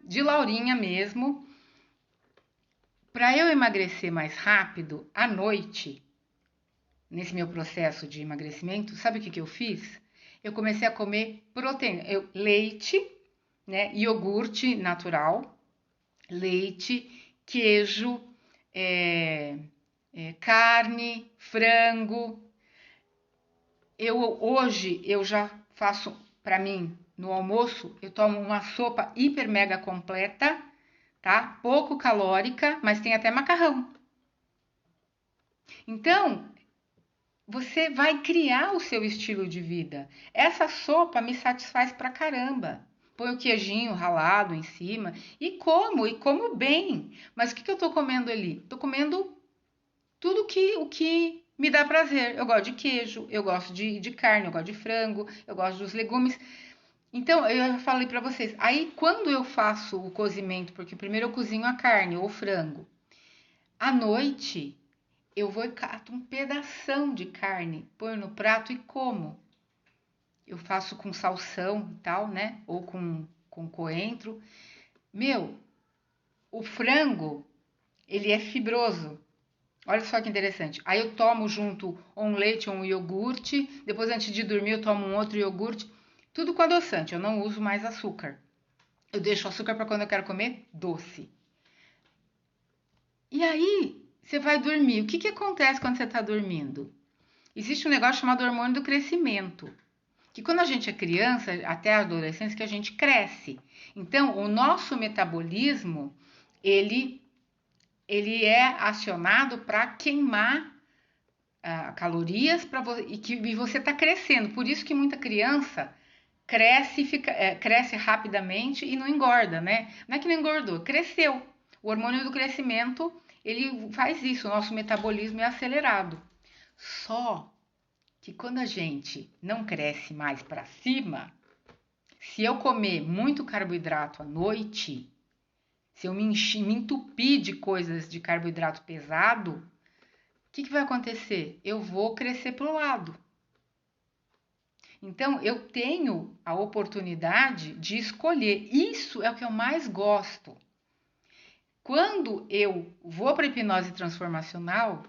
de Laurinha mesmo. Para eu emagrecer mais rápido, à noite, nesse meu processo de emagrecimento, sabe o que eu fiz? Eu comecei a comer proteína. Leite, né? Iogurte natural, leite, queijo, carne, frango. Hoje eu já faço para mim no almoço, eu tomo uma sopa hiper mega completa, tá? Pouco calórica, mas tem até macarrão. Então, você vai criar o seu estilo de vida. Essa sopa me satisfaz pra caramba. Põe o queijinho ralado em cima e como bem. Mas o que eu tô comendo ali? Tô comendo tudo o que me dá prazer. Eu gosto de queijo, eu gosto de carne, eu gosto de frango, eu gosto dos legumes. Então, eu já falei pra vocês. Aí, quando eu faço o cozimento, porque primeiro eu cozinho a carne ou o frango, à noite eu vou e cato um pedação de carne, ponho no prato e como. Eu faço com salsão e tal, né? Ou com coentro. Meu, o frango, ele é fibroso. Olha só que interessante. Aí eu tomo junto ou um leite ou um iogurte. Depois, antes de dormir, eu tomo um outro iogurte. Tudo com adoçante. Eu não uso mais açúcar. Eu deixo açúcar para quando eu quero comer doce. E aí, você vai dormir. O que, que acontece quando você está dormindo? Existe um negócio chamado hormônio do crescimento. Que quando a gente é criança, até a adolescência, que a gente cresce. Então, o nosso metabolismo, ele, ele é acionado para queimar calorias e você está crescendo. Por isso que muita criança cresce rapidamente e não engorda, né? Não é que não engordou, cresceu. O hormônio do crescimento, ele faz isso, o nosso metabolismo é acelerado. Só que quando a gente não cresce mais para cima, se eu comer muito carboidrato à noite, se eu me entupir de coisas de carboidrato pesado, o que vai acontecer? Eu vou crescer para o lado. Então, eu tenho a oportunidade de escolher. Isso é o que eu mais gosto. Quando eu vou para a hipnose transformacional,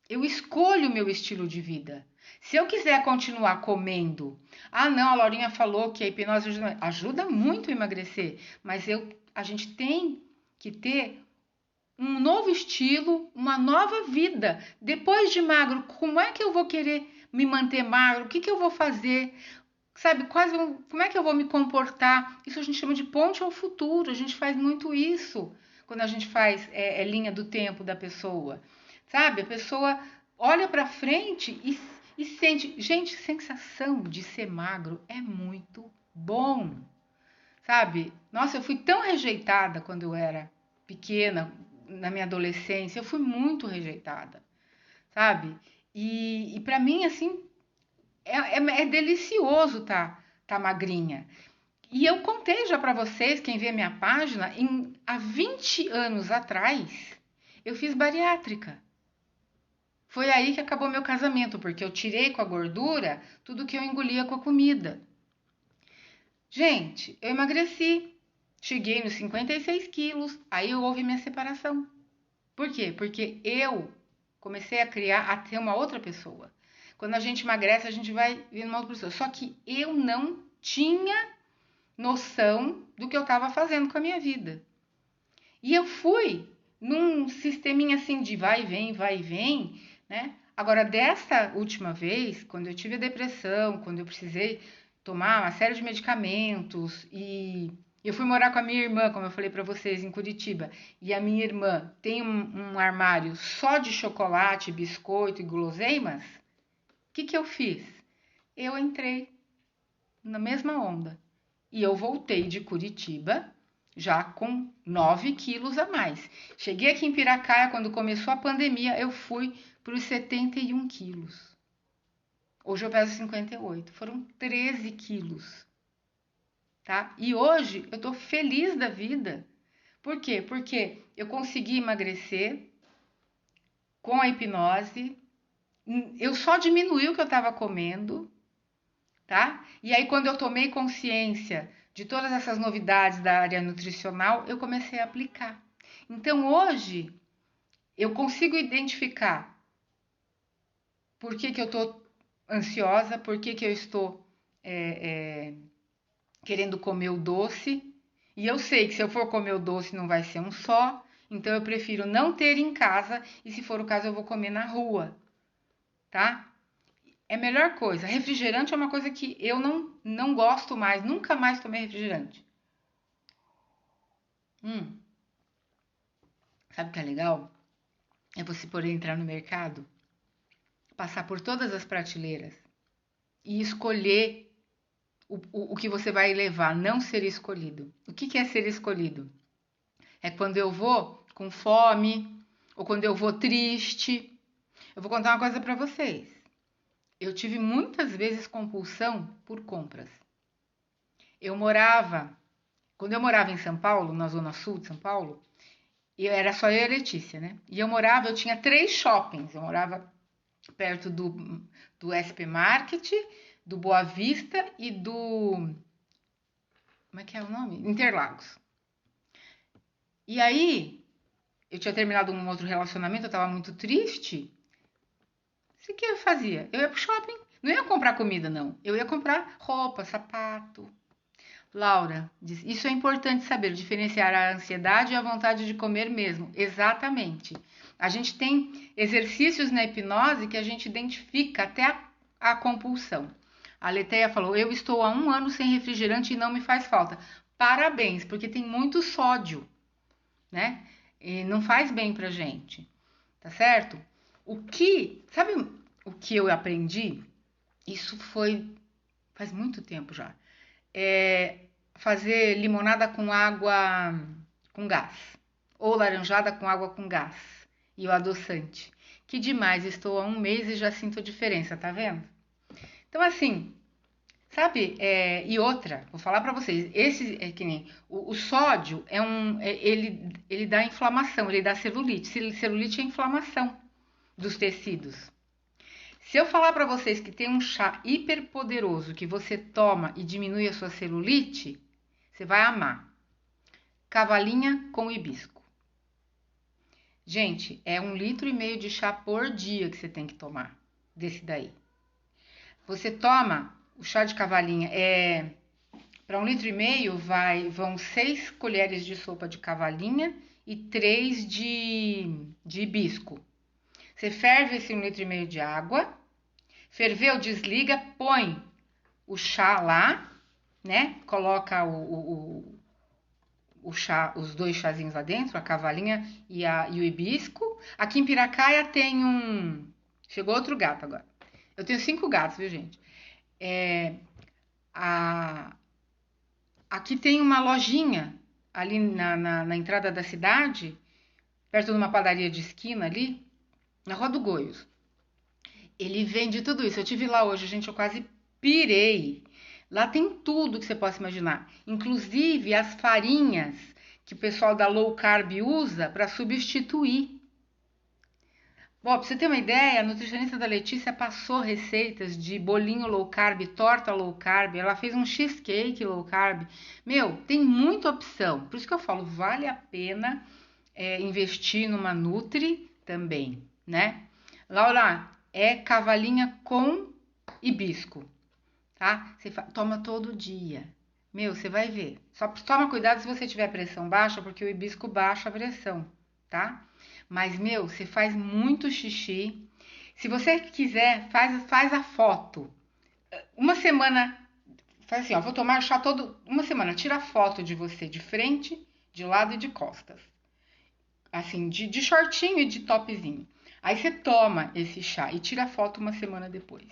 eu escolho o meu estilo de vida. Se eu quiser continuar comendo, não, a Laurinha falou que a hipnose ajuda muito a emagrecer, mas a gente tem que ter um novo estilo, uma nova vida. Depois de magro, como é que eu vou querer me manter magro? O que eu vou fazer? Sabe, como é que eu vou me comportar? Isso a gente chama de ponte ao futuro. A gente faz muito isso quando a gente faz linha do tempo da pessoa. Sabe, a pessoa olha para frente e sente. Gente, sensação de ser magro é muito bom. Sabe? Nossa, eu fui tão rejeitada quando eu era pequena, na minha adolescência. Eu fui muito rejeitada, sabe? E para mim, assim, é delicioso tá magrinha. E eu contei já para vocês, quem vê minha página, há 20 anos atrás, eu fiz bariátrica. Foi aí que acabou meu casamento, porque eu tirei com a gordura tudo que eu engolia com a comida. Gente, eu emagreci. Cheguei nos 56 quilos, aí houve minha separação. Por quê? Porque eu comecei a ter uma outra pessoa. Quando a gente emagrece, a gente vai vir uma outra pessoa. Só que eu não tinha noção do que eu estava fazendo com a minha vida. E eu fui num sisteminha assim de vai e vem, né? Agora, dessa última vez, quando eu tive a depressão, quando eu precisei tomar uma série de medicamentos e eu fui morar com a minha irmã, como eu falei para vocês, em Curitiba, e a minha irmã tem um armário só de chocolate, biscoito e guloseimas, o que eu fiz? Eu entrei na mesma onda. E eu voltei de Curitiba já com 9 quilos a mais. Cheguei aqui em Piracaia, quando começou a pandemia, eu fui para os 71 quilos. Hoje eu peso 58. Foram 13 quilos. Tá? E hoje eu tô feliz da vida. Por quê? Porque eu consegui emagrecer com a hipnose. Eu só diminuí o que eu estava comendo, tá? E aí, quando eu tomei consciência de todas essas novidades da área nutricional, eu comecei a aplicar. Então, hoje, eu consigo identificar por que eu estou ansiosa, por que eu estou querendo comer o doce. E eu sei que se eu for comer o doce não vai ser um só, então eu prefiro não ter em casa e se for o caso eu vou comer na rua, tá? É a melhor coisa. Refrigerante é uma coisa que eu não gosto mais, nunca mais tomei refrigerante. Sabe o que é legal? É você poder entrar no mercado, passar por todas as prateleiras e escolher o que você vai levar, não ser escolhido. O que é ser escolhido? É quando eu vou com fome ou quando eu vou triste. Eu vou contar uma coisa para vocês. Eu tive muitas vezes compulsão por compras. Quando eu morava em São Paulo, na zona sul de São Paulo, era só eu e a Letícia, né? E eu tinha 3 shoppings. Eu morava perto do SP Market, do Boa Vista e do... Como é que é o nome? Interlagos. E aí, eu tinha terminado um outro relacionamento, eu tava muito triste. O que eu fazia? Eu ia pro shopping. Não ia comprar comida, não. Eu ia comprar roupa, sapato. Laura diz: isso é importante saber, diferenciar a ansiedade e a vontade de comer mesmo. Exatamente. A gente tem exercícios na hipnose que a gente identifica até a compulsão. A Leteia falou: eu estou há 1 ano sem refrigerante e não me faz falta. Parabéns, porque tem muito sódio, né? E não faz bem pra gente, tá certo? Sabe o que eu aprendi? Isso faz muito tempo já. Fazer limonada com água com gás. Ou laranjada com água com gás. E o adoçante. Que demais, estou há 1 mês e já sinto a diferença, tá vendo? Então, assim, sabe? E outra, vou falar pra vocês. Esse é que nem. O sódio ele dá inflamação, ele dá celulite. Celulite é inflamação dos tecidos. Se eu falar para vocês que tem um chá hiper poderoso que você toma e diminui a sua celulite, você vai amar. Cavalinha com hibisco. Gente, é 1,5 litro de chá por dia que você tem que tomar desse daí. Você toma o chá de cavalinha, para 1,5 litro vão 6 colheres de sopa de cavalinha e 3 de hibisco. Você ferve esse 1,5 litro de água. Ferveu, desliga, põe o chá lá, né? Coloca o chá, os 2 chazinhos lá dentro, a cavalinha e o hibisco. Aqui em Piracaia tem Chegou outro gato agora. Eu tenho 5 gatos, viu, gente? Aqui tem uma lojinha ali na entrada da cidade, perto de uma padaria de esquina ali, na Rua do Goios. Ele vende tudo isso. Eu tive lá hoje, gente, eu quase pirei. Lá tem tudo que você possa imaginar, inclusive as farinhas que o pessoal da low carb usa para substituir. Bom, pra você ter uma ideia, a nutricionista da Letícia passou receitas de bolinho low carb, torta low carb, ela fez um cheesecake low carb. Meu, tem muita opção. Por isso que eu falo, vale a pena investir numa Nutri também, né? Laura, é cavalinha com hibisco, tá? Você toma todo dia. Meu, você vai ver. Só toma cuidado se você tiver pressão baixa, porque o hibisco baixa a pressão, tá? Mas, meu, você faz muito xixi. Se você quiser, faz a foto. Uma semana, faz assim, ó, vou tomar chá uma semana. Tira a foto de você de frente, de lado e de costas. Assim, de shortinho e de topzinho. Aí você toma esse chá e tira a foto uma semana depois.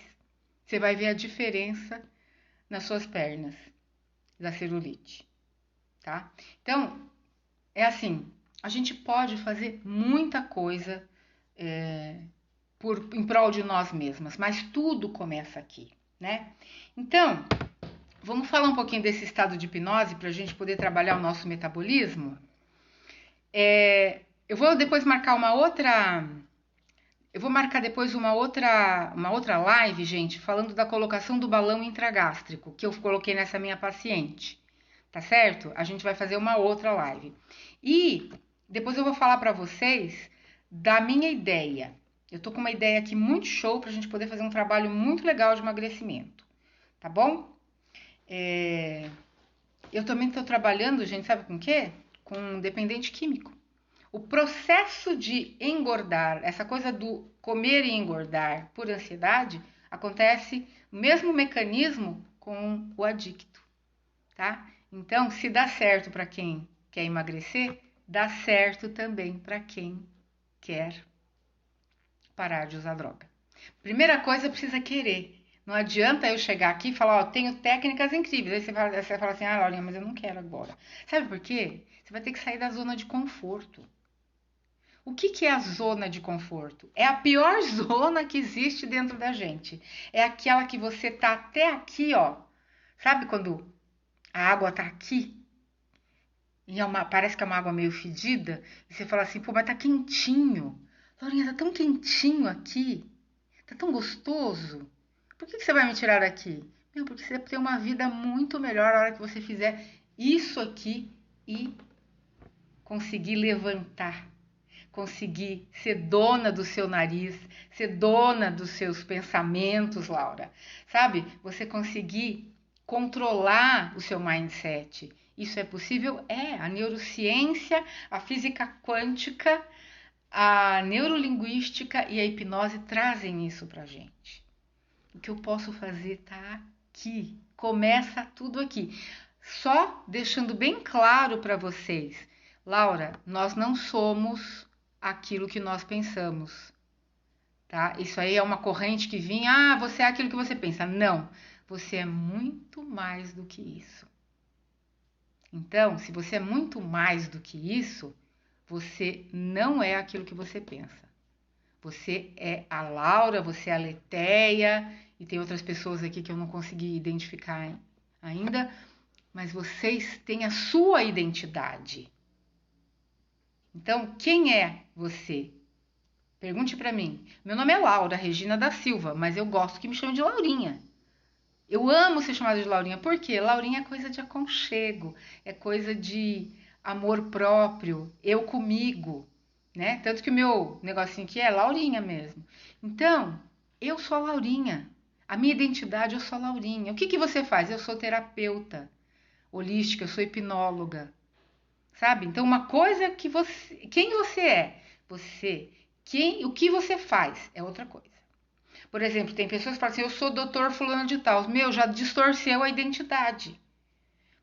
Você vai ver a diferença nas suas pernas da celulite, tá? Então, é assim, a gente pode fazer muita coisa em prol de nós mesmas, mas tudo começa aqui, né? Então, vamos falar um pouquinho desse estado de hipnose para a gente poder trabalhar o nosso metabolismo? Eu vou depois marcar uma outra... Eu vou marcar depois uma outra live, gente, falando da colocação do balão intragástrico, que eu coloquei nessa minha paciente, tá certo? A gente vai fazer uma outra live. E depois eu vou falar para vocês da minha ideia. Eu tô com uma ideia aqui muito show pra gente poder fazer um trabalho muito legal de emagrecimento, tá bom? Eu também tô trabalhando, gente, sabe com o quê? Com dependente químico. O processo de engordar, essa coisa do comer e engordar por ansiedade, acontece o mesmo mecanismo com o adicto, tá? Então, se dá certo para quem quer emagrecer, dá certo também para quem quer parar de usar droga. Primeira coisa, precisa querer. Não adianta eu chegar aqui e falar, ó, tenho técnicas incríveis. Aí você fala assim, Laurinha, mas eu não quero agora. Sabe por quê? Você vai ter que sair da zona de conforto. O que é a zona de conforto? É a pior zona que existe dentro da gente. É aquela que você tá até aqui, ó. Sabe quando a água tá aqui? E parece que é uma água meio fedida. E você fala assim, pô, mas tá quentinho. Laurinha, tá tão quentinho aqui. Tá tão gostoso. Por que você vai me tirar daqui? Meu, porque você vai ter uma vida muito melhor na hora que você fizer isso aqui e conseguir levantar. conseguir ser dona do seu nariz, ser dona dos seus pensamentos, Laura. Sabe? Você conseguir controlar o seu mindset. Isso é possível? É. A neurociência, a física quântica, a neurolinguística e a hipnose trazem isso pra gente. O que eu posso fazer tá aqui. Começa tudo aqui. Só deixando bem claro para vocês, Laura, nós não somos aquilo que nós pensamos, tá? Isso aí é uma corrente que vinha, você é aquilo que você pensa. Não, você é muito mais do que isso. Então, se você é muito mais do que isso, você não é aquilo que você pensa. Você é a Laura, você é a Leteia, e tem outras pessoas aqui que eu não consegui identificar ainda, mas vocês têm a sua identidade. Então, quem é você? Pergunte para mim. Meu nome é Laura Regina da Silva, mas eu gosto que me chamem de Laurinha. Eu amo ser chamada de Laurinha, por quê? Laurinha é coisa de aconchego, é coisa de amor próprio, eu comigo, né? Tanto que o meu negocinho aqui é Laurinha mesmo. Então, eu sou a Laurinha. A minha identidade, eu sou a Laurinha. O que você faz? Eu sou terapeuta holística, eu sou hipnóloga, sabe? Então, uma coisa que você... Quem você é? O que você faz é outra coisa. Por exemplo, tem pessoas que falam assim, eu sou doutor fulano de tal. Meu, já distorceu a identidade.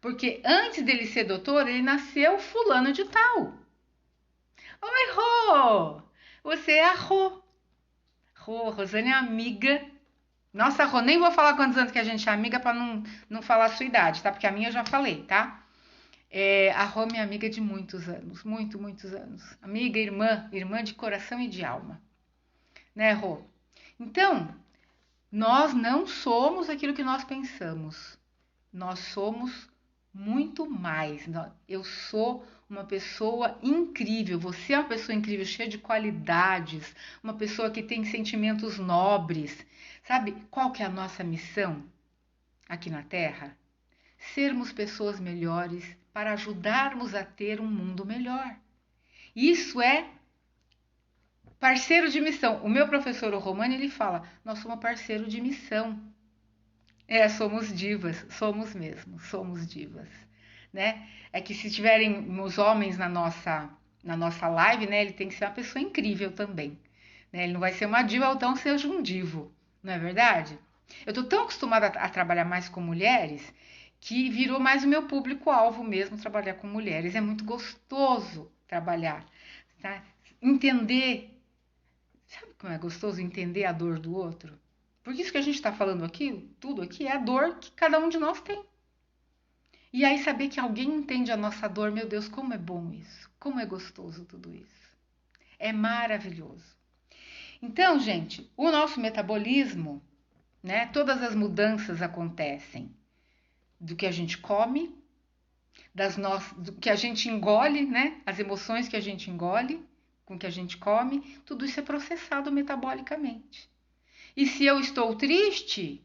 Porque antes dele ser doutor, ele nasceu fulano de tal. Oi, Rô! Você é a Rô. Rô, Rosane é amiga. Nossa, Rô, nem vou falar quantos anos que a gente é amiga para não falar a sua idade, tá? Porque a minha eu já falei, tá? A Rô é minha amiga de muitos anos, muitos anos. Amiga, irmã de coração e de alma. Né, Rô? Então, nós não somos aquilo que nós pensamos. Nós somos muito mais. Eu sou uma pessoa incrível. Você é uma pessoa incrível, cheia de qualidades. Uma pessoa que tem sentimentos nobres. Sabe qual que é a nossa missão aqui na Terra? Sermos pessoas melhores para ajudarmos a ter um mundo melhor. Isso é parceiro de missão. O meu professor, o Romani, ele fala, nós somos parceiro de missão. Somos divas, somos mesmo, somos divas, né? É que se tiverem os homens na nossa live, né, ele tem que ser uma pessoa incrível também, né? Ele não vai ser uma diva, ou então seja um divo, não é verdade? Eu tô tão acostumada a trabalhar mais com mulheres que virou mais o meu público-alvo mesmo trabalhar com mulheres. É muito gostoso trabalhar, tá? Entender. Sabe como é gostoso entender a dor do outro? Porque isso que a gente está falando aqui, tudo aqui, é a dor que cada um de nós tem. E aí saber que alguém entende a nossa dor, meu Deus, como é bom isso. Como é gostoso tudo isso. É maravilhoso. Então, gente, o nosso metabolismo, né? Todas as mudanças acontecem do que a gente come, do que a gente engole, né? As emoções que a gente engole, com o que a gente come, tudo isso é processado metabolicamente. E se eu estou triste,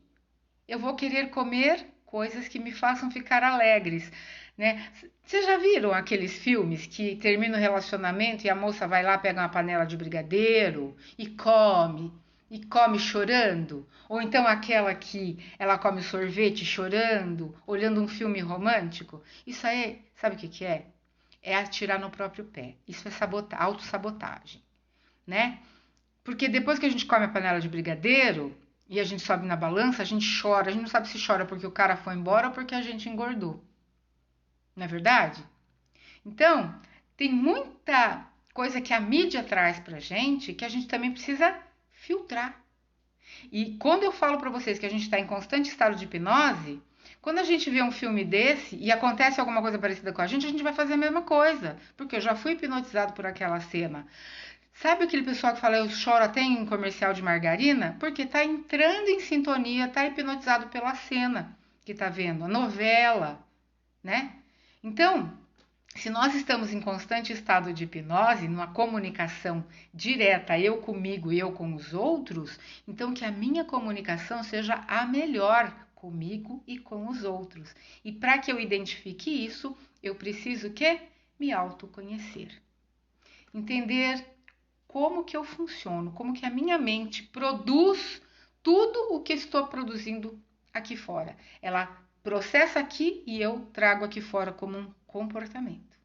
eu vou querer comer coisas que me façam ficar alegres, né? Vocês já viram aqueles filmes que termina o relacionamento e a moça vai lá, pega uma panela de brigadeiro e come chorando? Ou então aquela que ela come sorvete chorando, olhando um filme romântico? Isso aí, sabe o que é? É atirar no próprio pé. Isso é autossabotagem, né? Porque depois que a gente come a panela de brigadeiro e a gente sobe na balança, a gente chora. A gente não sabe se chora porque o cara foi embora ou porque a gente engordou. Não é verdade? Então, tem muita coisa que a mídia traz pra gente que a gente também precisa filtrar. E quando eu falo para vocês que a gente está em constante estado de hipnose, quando a gente vê um filme desse e acontece alguma coisa parecida com a gente vai fazer a mesma coisa. Porque eu já fui hipnotizado por aquela cena. Sabe aquele pessoal que fala eu choro até em comercial de margarina? Porque tá entrando em sintonia, tá hipnotizado pela cena que tá vendo, a novela, né? Então, se nós estamos em constante estado de hipnose, numa comunicação direta, eu comigo e eu com os outros, então que a minha comunicação seja a melhor comigo e com os outros. E para que eu identifique isso, eu preciso que me autoconhecer. Entender como que eu funciono, como que a minha mente produz tudo o que estou produzindo aqui fora. Ela processa aqui e eu trago aqui fora como um comportamento.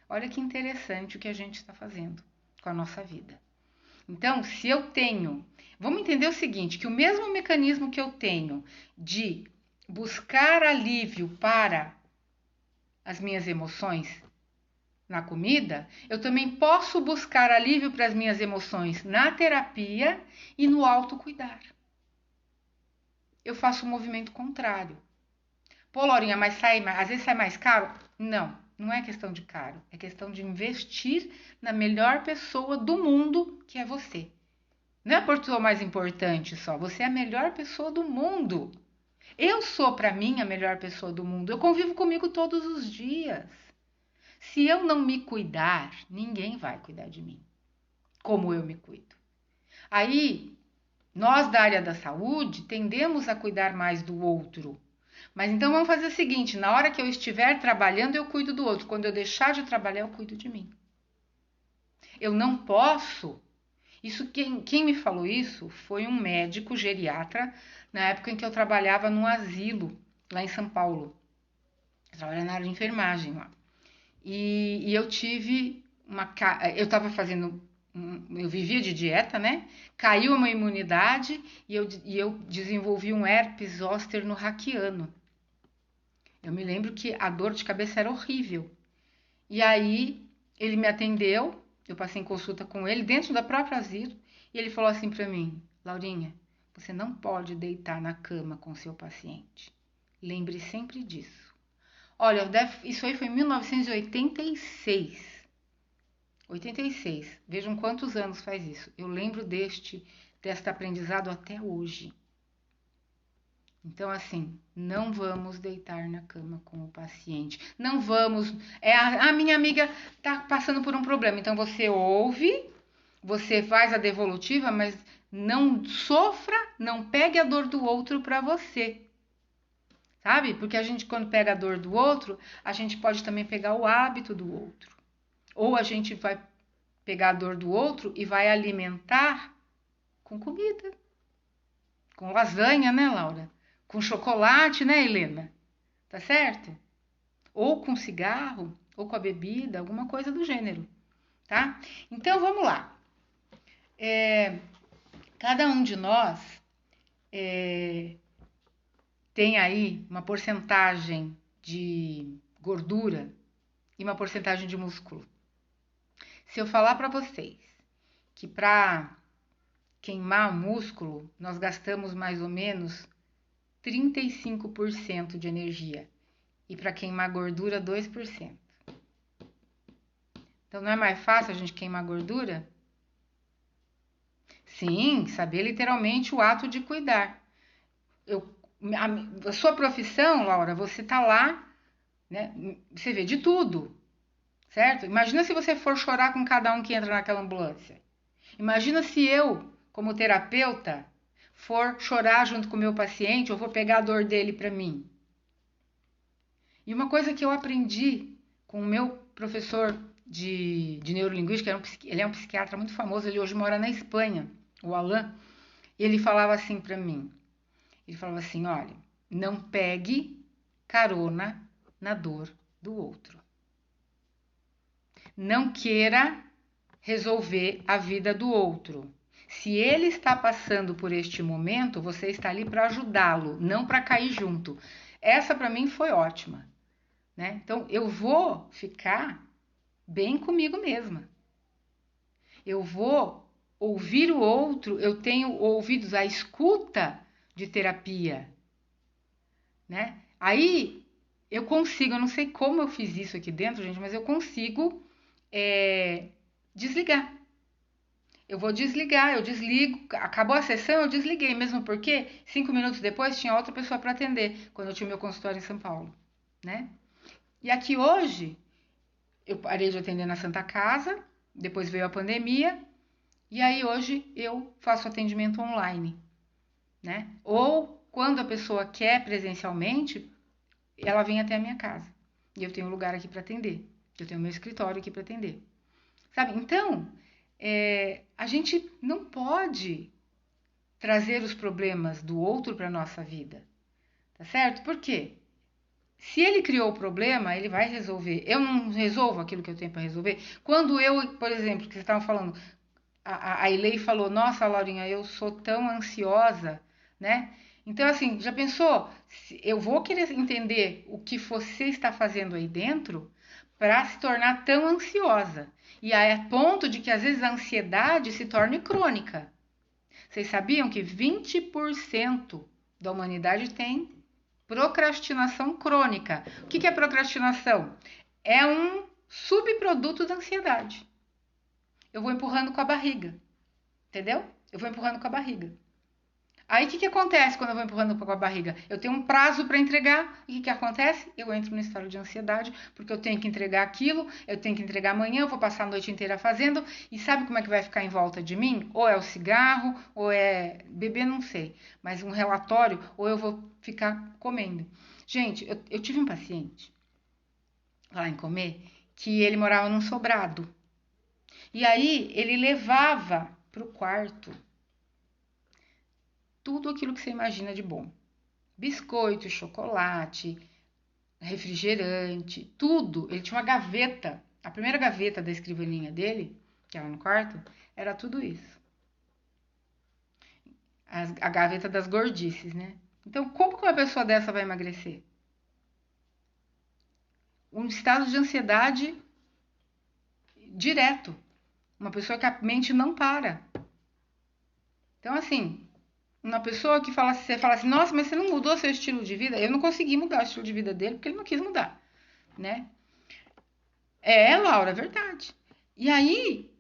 Olha que interessante o que a gente está fazendo com a nossa vida. Então, se eu tenho... Vamos entender o seguinte, que o mesmo mecanismo que eu tenho de buscar alívio para as minhas emoções na comida, eu também posso buscar alívio para as minhas emoções na terapia e no autocuidar. Eu faço um movimento contrário. Pô, Laurinha, mas às vezes sai mais caro? Não, não é questão de caro. É questão de investir na melhor pessoa do mundo, que é você. Não é a pessoa mais importante só, você é a melhor pessoa do mundo. Eu sou, para mim, a melhor pessoa do mundo. Eu convivo comigo todos os dias. Se eu não me cuidar, ninguém vai cuidar de mim, como eu me cuido. Aí, nós da área da saúde tendemos a cuidar mais do outro. Mas então vamos fazer o seguinte, na hora que eu estiver trabalhando, eu cuido do outro. Quando eu deixar de trabalhar, eu cuido de mim. Eu não posso... quem me falou isso foi um médico geriatra, na época em que eu trabalhava num asilo, lá em São Paulo. Eu trabalhava na área de enfermagem lá. E eu tive eu estava fazendo, eu vivia de dieta, né? Caiu a minha imunidade e eu desenvolvi um herpes zoster no raquiano. Eu me lembro que a dor de cabeça era horrível. E aí ele me atendeu, eu passei em consulta com ele dentro da própria asilo e ele falou assim para mim: Laurinha, você não pode deitar na cama com seu paciente. Lembre sempre disso. Olha, isso aí foi em 1986. 86. Vejam quantos anos faz isso. Eu lembro deste aprendizado até hoje. Então, assim, não vamos deitar na cama com o paciente. Não vamos... a minha amiga está passando por um problema. Então, você ouve, você faz a devolutiva, mas não sofra, não pegue a dor do outro para você. Sabe? Porque a gente, quando pega a dor do outro, a gente pode também pegar o hábito do outro. Ou a gente vai pegar a dor do outro e vai alimentar com comida. Com lasanha, né, Laura? Com chocolate, né, Helena? Tá certo? Ou com cigarro, ou com a bebida, alguma coisa do gênero, tá? Então, vamos lá. Cada um de nós tem aí uma porcentagem de gordura e uma porcentagem de músculo. Se eu falar para vocês que para queimar o músculo, nós gastamos mais ou menos 35% de energia e para queimar gordura, 2%. Então, não é mais fácil a gente queimar gordura? Sim, saber literalmente o ato de cuidar. A sua profissão, Laura, você tá lá, né? Você vê de tudo, certo? Imagina se você for chorar com cada um que entra naquela ambulância. Imagina se eu, como terapeuta, for chorar junto com o meu paciente ou for pegar a dor dele para mim. E uma coisa que eu aprendi com o meu professor de neurolinguística, ele é um psiquiatra muito famoso, ele hoje mora na Espanha, o Alain, e ele falava assim para mim, ele falava assim, olha, não pegue carona na dor do outro. Não queira resolver a vida do outro. Se ele está passando por este momento, você está ali para ajudá-lo, não para cair junto. Essa para mim foi ótima, né? Então eu vou ficar bem comigo mesma. Eu vou ouvir o outro, eu tenho ouvidos, a escuta de terapia, né? Aí eu consigo, eu não sei como eu fiz isso aqui dentro, gente, mas eu consigo desligar. Eu vou desligar, eu desligo, acabou a sessão, eu desliguei, mesmo porque 5 minutos depois tinha outra pessoa para atender, quando eu tinha meu consultório em São Paulo, né? E aqui hoje, eu parei de atender na Santa Casa, depois veio a pandemia, e aí hoje eu faço atendimento online, né? Ou quando a pessoa quer presencialmente, ela vem até a minha casa, e eu tenho um lugar aqui para atender, eu tenho meu escritório aqui para atender, sabe? Então, A gente não pode trazer os problemas do outro para a nossa vida, tá certo? Por quê? Se ele criou o problema, ele vai resolver. Eu não resolvo aquilo que eu tenho para resolver. Quando eu, por exemplo, que vocês estavam falando, a Ilei falou, nossa, Laurinha, eu sou tão ansiosa, né? Então, assim, já pensou? Eu vou querer entender o que você está fazendo aí dentro para se tornar tão ansiosa. E aí, a ponto de que às vezes a ansiedade se torne crônica. Vocês sabiam que 20% da humanidade tem procrastinação crônica? O que é procrastinação? É um subproduto da ansiedade. Eu vou empurrando com a barriga, entendeu? Eu vou empurrando com a barriga. Aí o que acontece quando eu vou empurrando com a barriga? Eu tenho um prazo para entregar. E o que acontece? Eu entro no estado de ansiedade, porque eu tenho que entregar aquilo, eu tenho que entregar amanhã, eu vou passar a noite inteira fazendo. E sabe como é que vai ficar em volta de mim? Ou é o cigarro, ou é beber, não sei. Mas um relatório, ou eu vou ficar comendo. Gente, eu tive um paciente lá em Comer, que ele morava num sobrado. E aí ele levava para o quarto tudo aquilo que você imagina de bom. Biscoito, chocolate, refrigerante, tudo. Ele tinha uma gaveta. A primeira gaveta da escrivaninha dele, que era no quarto, era tudo isso. A gaveta das gordices, né? Então, como que uma pessoa dessa vai emagrecer? Um estado de ansiedade direto. Uma pessoa que a mente não para. Então, assim, uma pessoa que fala, você fala assim, nossa, mas você não mudou seu estilo de vida? Eu não consegui mudar o estilo de vida dele porque ele não quis mudar, né? Laura, é verdade. E aí,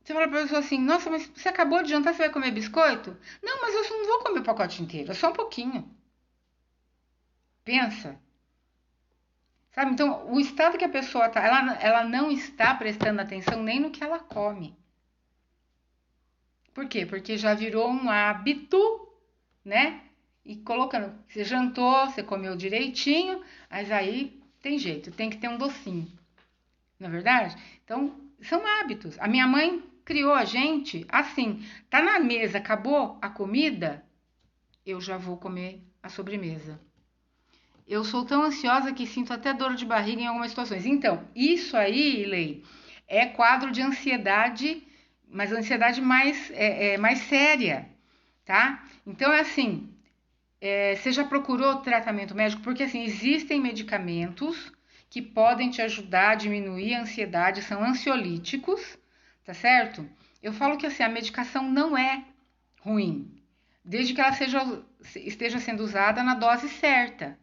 você fala pra pessoa assim, nossa, mas você acabou de jantar, você vai comer biscoito? Não, mas eu não vou comer o pacote inteiro, é só um pouquinho. Pensa. Sabe? Então, o estado que a pessoa tá, ela não está prestando atenção nem no que ela come. Por quê? Porque já virou um hábito, né? E colocando, você jantou, você comeu direitinho, mas aí tem jeito, tem que ter um docinho. Não é verdade? Então, são hábitos. A minha mãe criou a gente assim, tá na mesa, acabou a comida, eu já vou comer a sobremesa. Eu sou tão ansiosa que sinto até dor de barriga em algumas situações. Então, isso aí, Lei, é quadro de ansiedade, mas ansiedade mais séria, tá? Então, é assim, você já procurou tratamento médico? Porque, assim, existem medicamentos que podem te ajudar a diminuir a ansiedade, são ansiolíticos, tá certo? Eu falo que, assim, a medicação não é ruim, desde que ela esteja sendo usada na dose certa.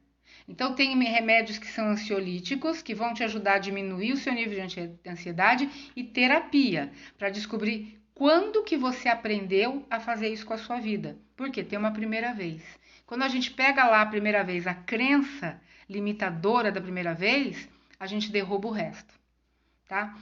Então, tem remédios que são ansiolíticos, que vão te ajudar a diminuir o seu nível de ansiedade, e terapia, para descobrir quando que você aprendeu a fazer isso com a sua vida. Porque tem uma primeira vez. Quando a gente pega lá a primeira vez a crença limitadora da primeira vez, a gente derruba o resto, tá?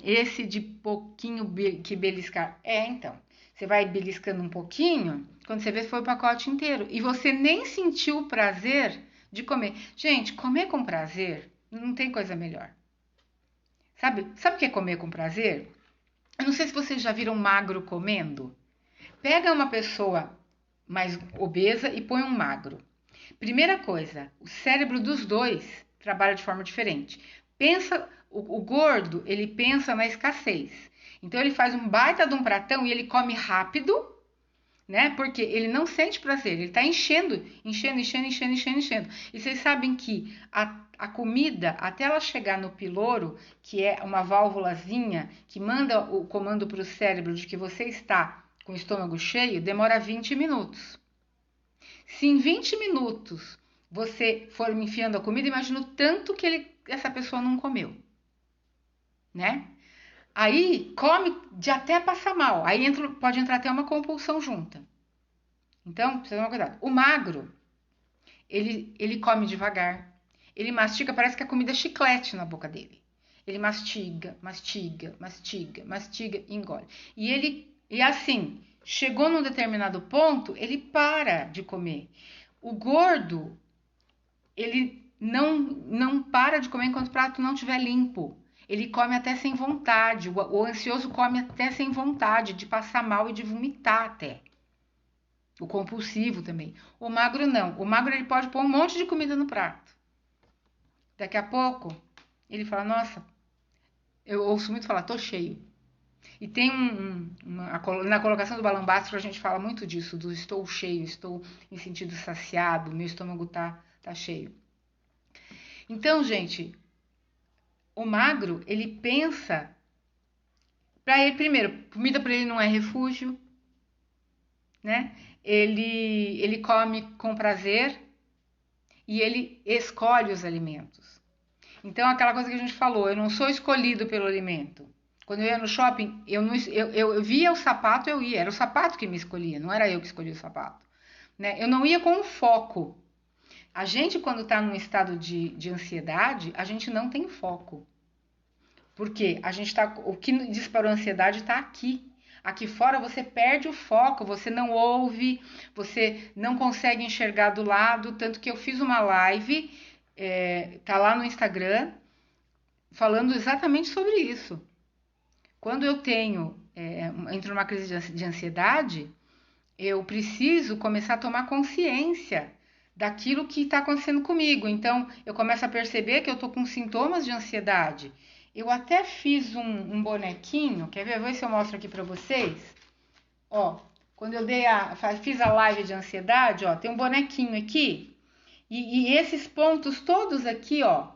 Esse de pouquinho que beliscar. Então. Você vai beliscando um pouquinho, quando você vê foi o pacote inteiro. E você nem sentiu o prazer de comer. Gente, comer com prazer não tem coisa melhor. Sabe o que é comer com prazer? Eu não sei se vocês já viram magro comendo. Pega uma pessoa mais obesa e põe um magro. Primeira coisa, o cérebro dos dois trabalha de forma diferente. O gordo, ele pensa na escassez. Então ele faz um baita de um pratão e ele come rápido, né? Porque ele não sente prazer, ele está enchendo. E vocês sabem que a comida, até ela chegar no piloro, que é uma válvulazinha que manda o comando para o cérebro de que você está com o estômago cheio, demora 20 minutos. Se em 20 minutos você for me enfiando a comida, imagina o tanto que essa pessoa não comeu, né? Aí come de até passar mal. Aí pode entrar até uma compulsão junta. Então, precisa tomar cuidado. O magro, ele come devagar. Ele mastiga, parece que a comida é chiclete na boca dele. Ele mastiga e engole. E assim, chegou num determinado ponto, ele para de comer. O gordo, ele não para de comer enquanto o prato não estiver limpo. ele come até sem vontade. O ansioso come até sem vontade, de passar mal e de vomitar até. O compulsivo também. O magro não. O magro ele pode pôr um monte de comida no prato. Daqui a pouco, ele fala, nossa, eu ouço muito falar, tô cheio. E tem na colocação do balão básico a gente fala muito disso, do estou cheio, estou em sentido saciado, meu estômago tá cheio. Então, gente, o magro, ele pensa, para ele, primeiro, comida para ele não é refúgio, né? Ele come com prazer e ele escolhe os alimentos. Então, aquela coisa que a gente falou, eu não sou escolhido pelo alimento. Quando eu ia no shopping, eu via o sapato, eu ia. Era o sapato que me escolhia, não era eu que escolhia o sapato. Né? Eu não ia com foco. A gente, quando está num estado de ansiedade, a gente não tem foco. Porque a gente tá, o que disparou a ansiedade está aqui. Aqui fora você perde o foco, você não ouve, você não consegue enxergar do lado. Tanto que eu fiz uma live, tá lá no Instagram, falando exatamente sobre isso. Quando eu entro numa crise de ansiedade, eu preciso começar a tomar consciência daquilo que está acontecendo comigo. Então, eu começo a perceber que eu estou com sintomas de ansiedade. Eu até fiz um bonequinho, quer ver? Vou ver se eu mostro aqui para vocês. Ó, quando eu fiz a live de ansiedade, ó, tem um bonequinho aqui. E esses pontos todos aqui, ó.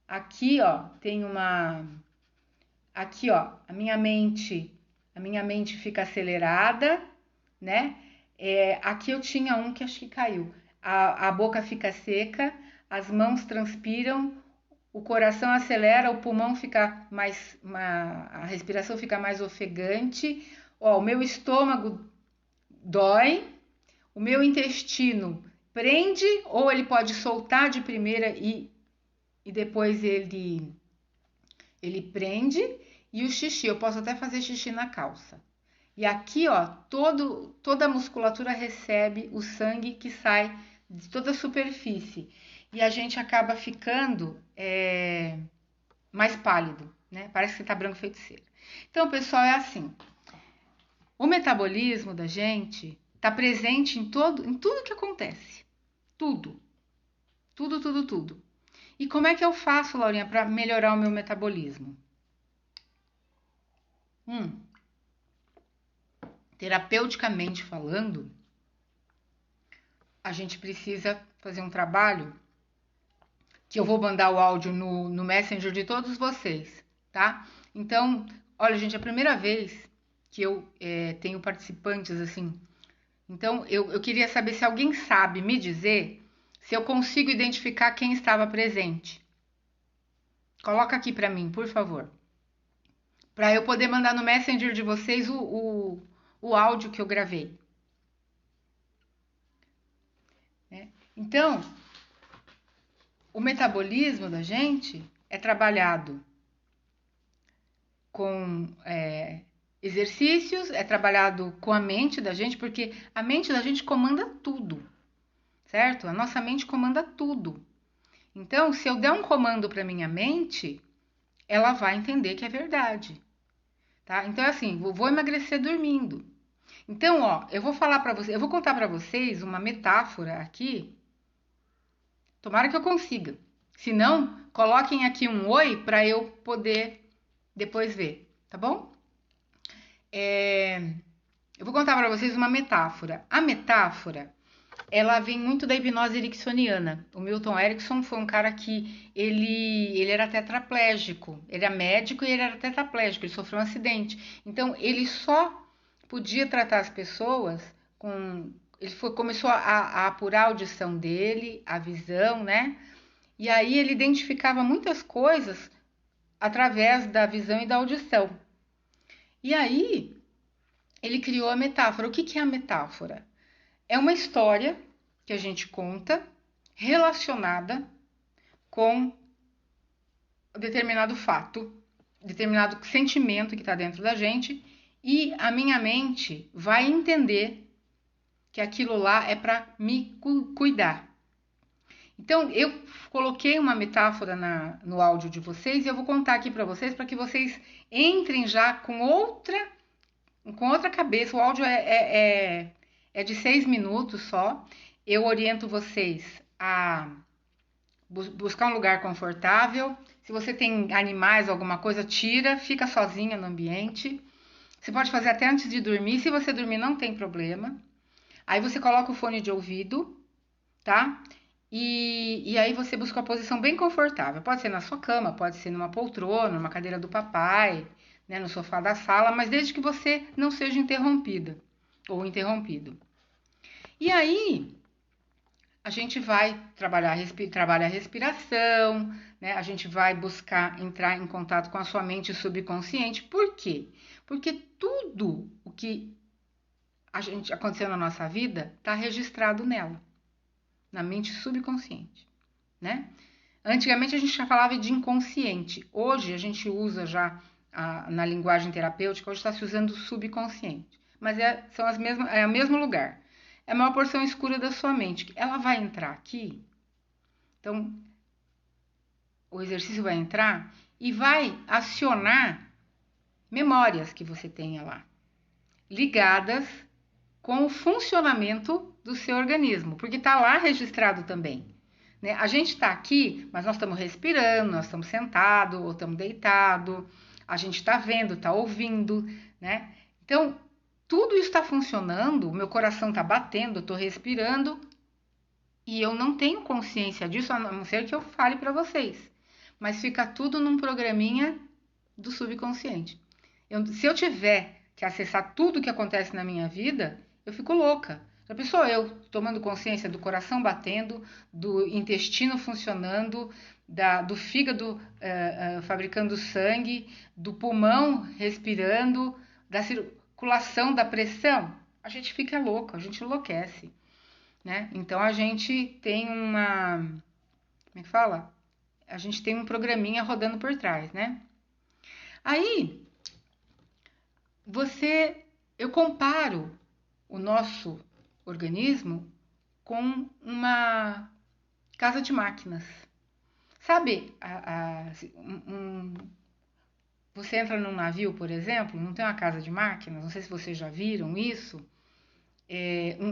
Aqui, ó, tem uma... Aqui, ó, a minha mente fica acelerada, né? Aqui eu tinha um que acho que caiu. A boca fica seca, as mãos transpiram, o coração acelera, o pulmão fica a respiração fica mais ofegante. Ó, o meu estômago dói, o meu intestino prende, ou ele pode soltar de primeira e depois ele prende. E o xixi, eu posso até fazer xixi na calça. E aqui, ó, toda a musculatura recebe o sangue que sai de toda a superfície. E a gente acaba ficando mais pálido, né? Parece que você tá branco feito cera. Então, pessoal, é assim. O metabolismo da gente tá presente em tudo que acontece. Tudo. Tudo. E como é que eu faço, Laurinha, para melhorar o meu metabolismo? Terapeuticamente falando, a gente precisa fazer um trabalho que eu vou mandar o áudio no Messenger de todos vocês, tá? Então, olha, gente, é a primeira vez que eu tenho participantes assim. Então, eu queria saber se alguém sabe me dizer se eu consigo identificar quem estava presente. Coloca aqui para mim, por favor. Para eu poder mandar no Messenger de vocês o áudio que eu gravei. Então, o metabolismo da gente é trabalhado com exercícios, é trabalhado com a mente da gente, porque a mente da gente comanda tudo, certo? A nossa mente comanda tudo. Então, se eu der um comando para minha mente, ela vai entender que é verdade. Tá? Então, é assim, vou emagrecer dormindo. Então, ó, eu vou contar para vocês uma metáfora aqui. Tomara que eu consiga. Se não, coloquem aqui um oi para eu poder depois ver, tá bom? Eu vou contar para vocês uma metáfora. A metáfora, ela vem muito da hipnose ericksoniana. O Milton Erickson foi um cara que ele era tetraplégico. Ele era médico e ele era tetraplégico. Ele sofreu um acidente. Então, ele só podia tratar as pessoas com... começou a apurar a audição dele, a visão, né? E aí ele identificava muitas coisas através da visão e da audição. E aí ele criou a metáfora. O que é a metáfora? É uma história que a gente conta relacionada com determinado fato, determinado sentimento que está dentro da gente, e a minha mente vai entender que aquilo lá é para me cuidar. Então, eu coloquei uma metáfora no áudio de vocês e eu vou contar aqui para que vocês entrem já com outra cabeça. O áudio é de 6 minutos só. Eu oriento vocês a buscar um lugar confortável. Se você tem animais, alguma coisa, tira, fica sozinha no ambiente. Você pode fazer até antes de dormir. Se você dormir, não tem problema. Aí você coloca o fone de ouvido, tá? E aí você busca uma posição bem confortável. Pode ser na sua cama, pode ser numa poltrona, numa cadeira do papai, né, no sofá da sala, mas desde que você não seja interrompida ou interrompido. E aí a gente vai trabalhar a respiração, né? A gente vai buscar entrar em contato com a sua mente subconsciente. Por quê? Porque tudo o que aconteceu na nossa vida está registrado nela, na mente subconsciente, né? Antigamente a gente já falava de inconsciente. Hoje a gente usa já na linguagem terapêutica, hoje está se usando o subconsciente. Mas é o mesmo lugar. É a maior porção escura da sua mente. Ela vai entrar aqui. Então, o exercício vai entrar e vai acionar memórias que você tenha lá, ligadas com o funcionamento do seu organismo, porque está lá registrado também. Né? A gente está aqui, mas nós estamos respirando, nós estamos sentados ou estamos deitados, a gente está vendo, está ouvindo, né? Então, tudo isso está funcionando, o meu coração está batendo, eu estou respirando e eu não tenho consciência disso, a não ser que eu fale para vocês. Mas fica tudo num programinha do subconsciente. Se eu tiver que acessar tudo que acontece na minha vida, eu fico louca. Já pensou eu tomando consciência do coração batendo, do intestino funcionando, do fígado fabricando sangue, do pulmão respirando, da circulação, da pressão? A gente fica louco, a gente enlouquece, né? Então a gente tem como é que fala? A gente tem um programinha rodando por trás, né? Aí, eu comparo o nosso organismo com uma casa de máquinas. Sabe, você entra num navio, por exemplo, não tem uma casa de máquinas? Não sei se vocês já viram isso.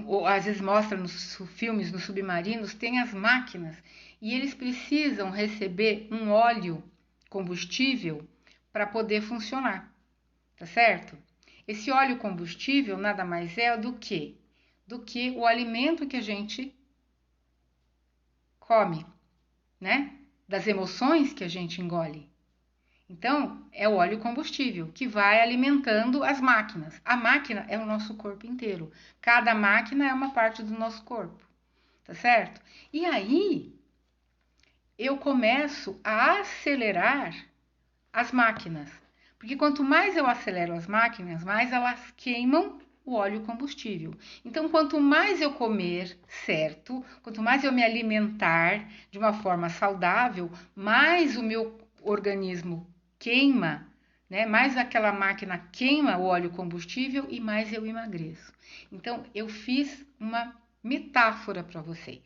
Ou às vezes mostra nos filmes, nos submarinos, tem as máquinas e eles precisam receber um óleo combustível para poder funcionar, tá certo? Esse óleo combustível nada mais é do que o alimento que a gente come, né? Das emoções que a gente engole. Então, é o óleo combustível que vai alimentando as máquinas. A máquina é o nosso corpo inteiro. Cada máquina é uma parte do nosso corpo, tá certo? E aí, eu começo a acelerar as máquinas. Porque quanto mais eu acelero as máquinas, mais elas queimam o óleo combustível. Então, quanto mais eu comer certo, quanto mais eu me alimentar de uma forma saudável, mais o meu organismo queima, né? Mais aquela máquina queima o óleo combustível e mais eu emagreço. Então, eu fiz uma metáfora para vocês,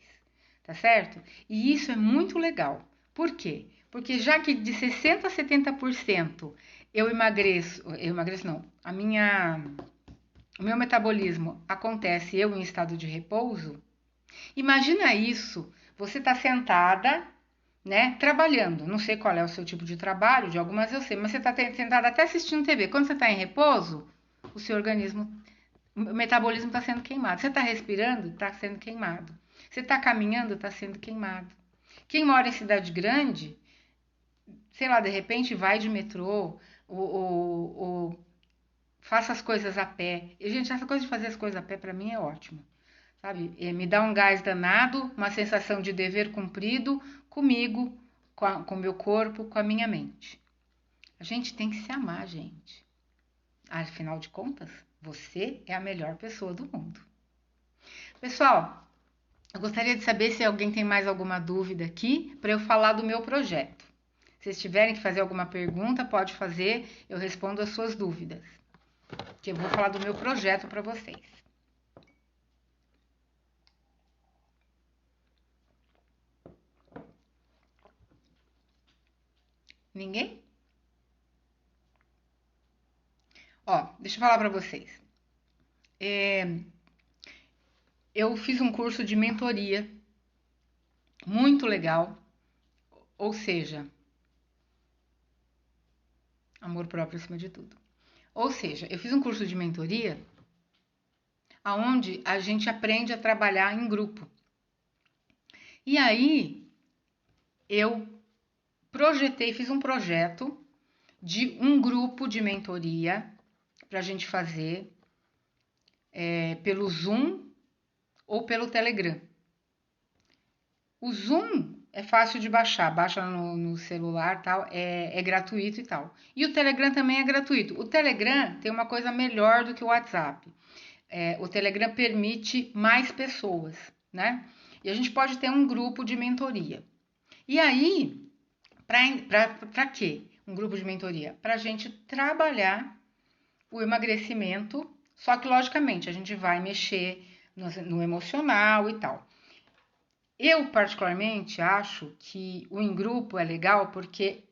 tá certo? E isso é muito legal. Por quê? Porque já que de 60% a 70% eu emagreço não, o meu metabolismo acontece eu em estado de repouso, imagina isso, você está sentada, né, trabalhando, não sei qual é o seu tipo de trabalho, de algumas eu sei, mas você está sentada até assistindo TV, quando você está em repouso, o seu organismo, o metabolismo está sendo queimado, você está respirando, está sendo queimado, você está caminhando, está sendo queimado. Quem mora em cidade grande, sei lá, de repente vai de metrô, ou faça as coisas a pé. E, gente, essa coisa de fazer as coisas a pé para mim é ótimo, sabe? Me dá um gás danado, uma sensação de dever cumprido comigo, com o meu corpo, com a minha mente. A gente tem que se amar, gente. Afinal de contas, você é a melhor pessoa do mundo. Pessoal, eu gostaria de saber se alguém tem mais alguma dúvida aqui para eu falar do meu projeto. Se vocês tiverem que fazer alguma pergunta, pode fazer, eu respondo as suas dúvidas. Que eu vou falar do meu projeto para vocês. Ninguém? Ó, deixa eu falar para vocês. Eu fiz um curso de mentoria muito legal, ou seja, amor próprio acima de tudo. Ou seja, eu fiz um curso de mentoria aonde a gente aprende a trabalhar em grupo. E aí eu fiz um projeto de um grupo de mentoria para a gente fazer pelo Zoom ou pelo Telegram. O Zoom é fácil de baixar, baixa no celular, tal, é gratuito e tal. E o Telegram também é gratuito. O Telegram tem uma coisa melhor do que o WhatsApp. O Telegram permite mais pessoas, né? E a gente pode ter um grupo de mentoria. E aí, para quê? Um grupo de mentoria? Para a gente trabalhar o emagrecimento, só que logicamente a gente vai mexer no emocional e tal. Eu, particularmente, acho que o em grupo é legal porque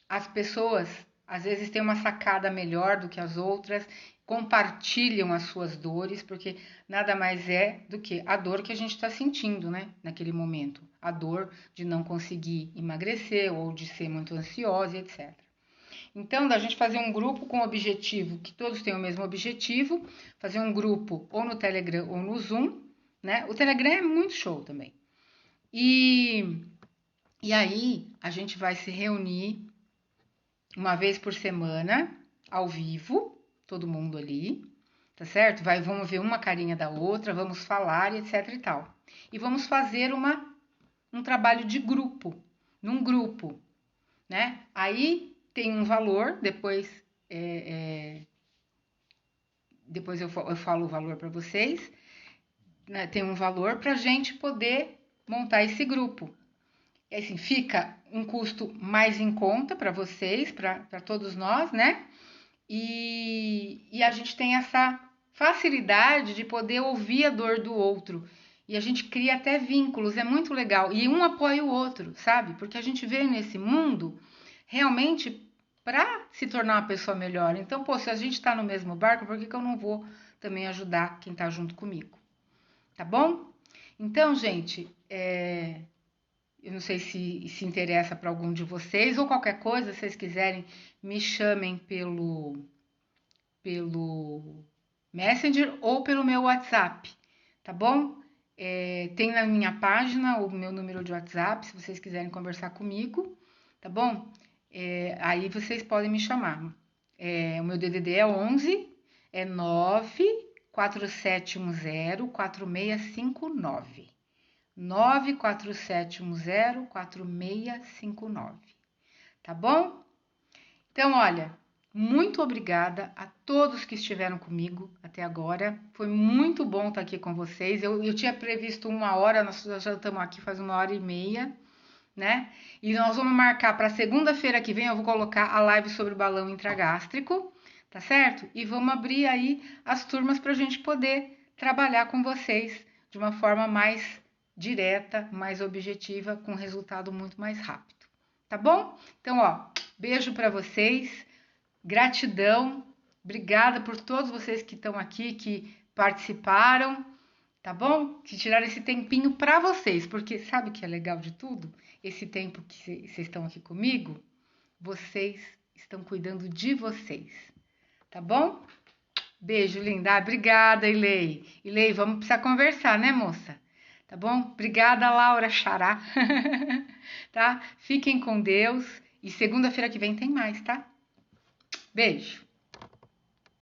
as pessoas às vezes têm uma sacada melhor do que as outras, compartilham as suas dores, porque nada mais é do que a dor que a gente está sentindo, né? Naquele momento. A dor de não conseguir emagrecer ou de ser muito ansiosa, etc. Então, da gente fazer um grupo com objetivo, que todos têm o mesmo objetivo, fazer um grupo ou no Telegram ou no Zoom, né? O Telegram é muito show também. E aí a gente vai se reunir uma vez por semana, ao vivo, todo mundo ali, tá certo? Vamos ver uma carinha da outra, vamos falar, etc e tal. E vamos fazer um trabalho de grupo, num grupo, né? Aí tem um valor, depois eu falo o valor para vocês, né? Tem um valor para a gente poder montar esse grupo. E assim, fica um custo mais em conta para vocês, para todos nós, né? E a gente tem essa facilidade de poder ouvir a dor do outro. E a gente cria até vínculos, é muito legal. E um apoia o outro, sabe? Porque a gente veio nesse mundo realmente para se tornar uma pessoa melhor. Então, pô, se a gente está no mesmo barco, por que eu não vou também ajudar quem está junto comigo? Tá bom? Então, gente, eu não sei se interessa para algum de vocês ou qualquer coisa, se vocês quiserem, me chamem pelo Messenger ou pelo meu WhatsApp, tá bom? Tem na minha página o meu número de WhatsApp, se vocês quiserem conversar comigo, tá bom? Aí vocês podem me chamar. O meu DDD é 11, é 94710-4659. 94710-4659. Tá bom? Então, olha, muito obrigada a todos que estiveram comigo até agora. Foi muito bom estar aqui com vocês. Eu tinha previsto 1 hora, nós já estamos aqui faz 1 hora e meia, né? E nós vamos marcar para segunda-feira que vem, eu vou colocar a live sobre o balão intragástrico, tá certo? E vamos abrir aí as turmas para a gente poder trabalhar com vocês de uma forma mais direta, mais objetiva, com resultado muito mais rápido. Tá bom? Então, ó, beijo para vocês, gratidão, obrigada por todos vocês que estão aqui, que participaram, tá bom? Que tiraram esse tempinho para vocês, porque sabe o que é legal de tudo? Esse tempo que vocês estão aqui comigo, vocês estão cuidando de vocês, tá bom? Beijo, linda. Obrigada, Ilei. Ilei, vamos precisar conversar, né, moça? Tá bom? Obrigada, Laura Xará. Tá? Fiquem com Deus. E segunda-feira que vem tem mais, tá? Beijo.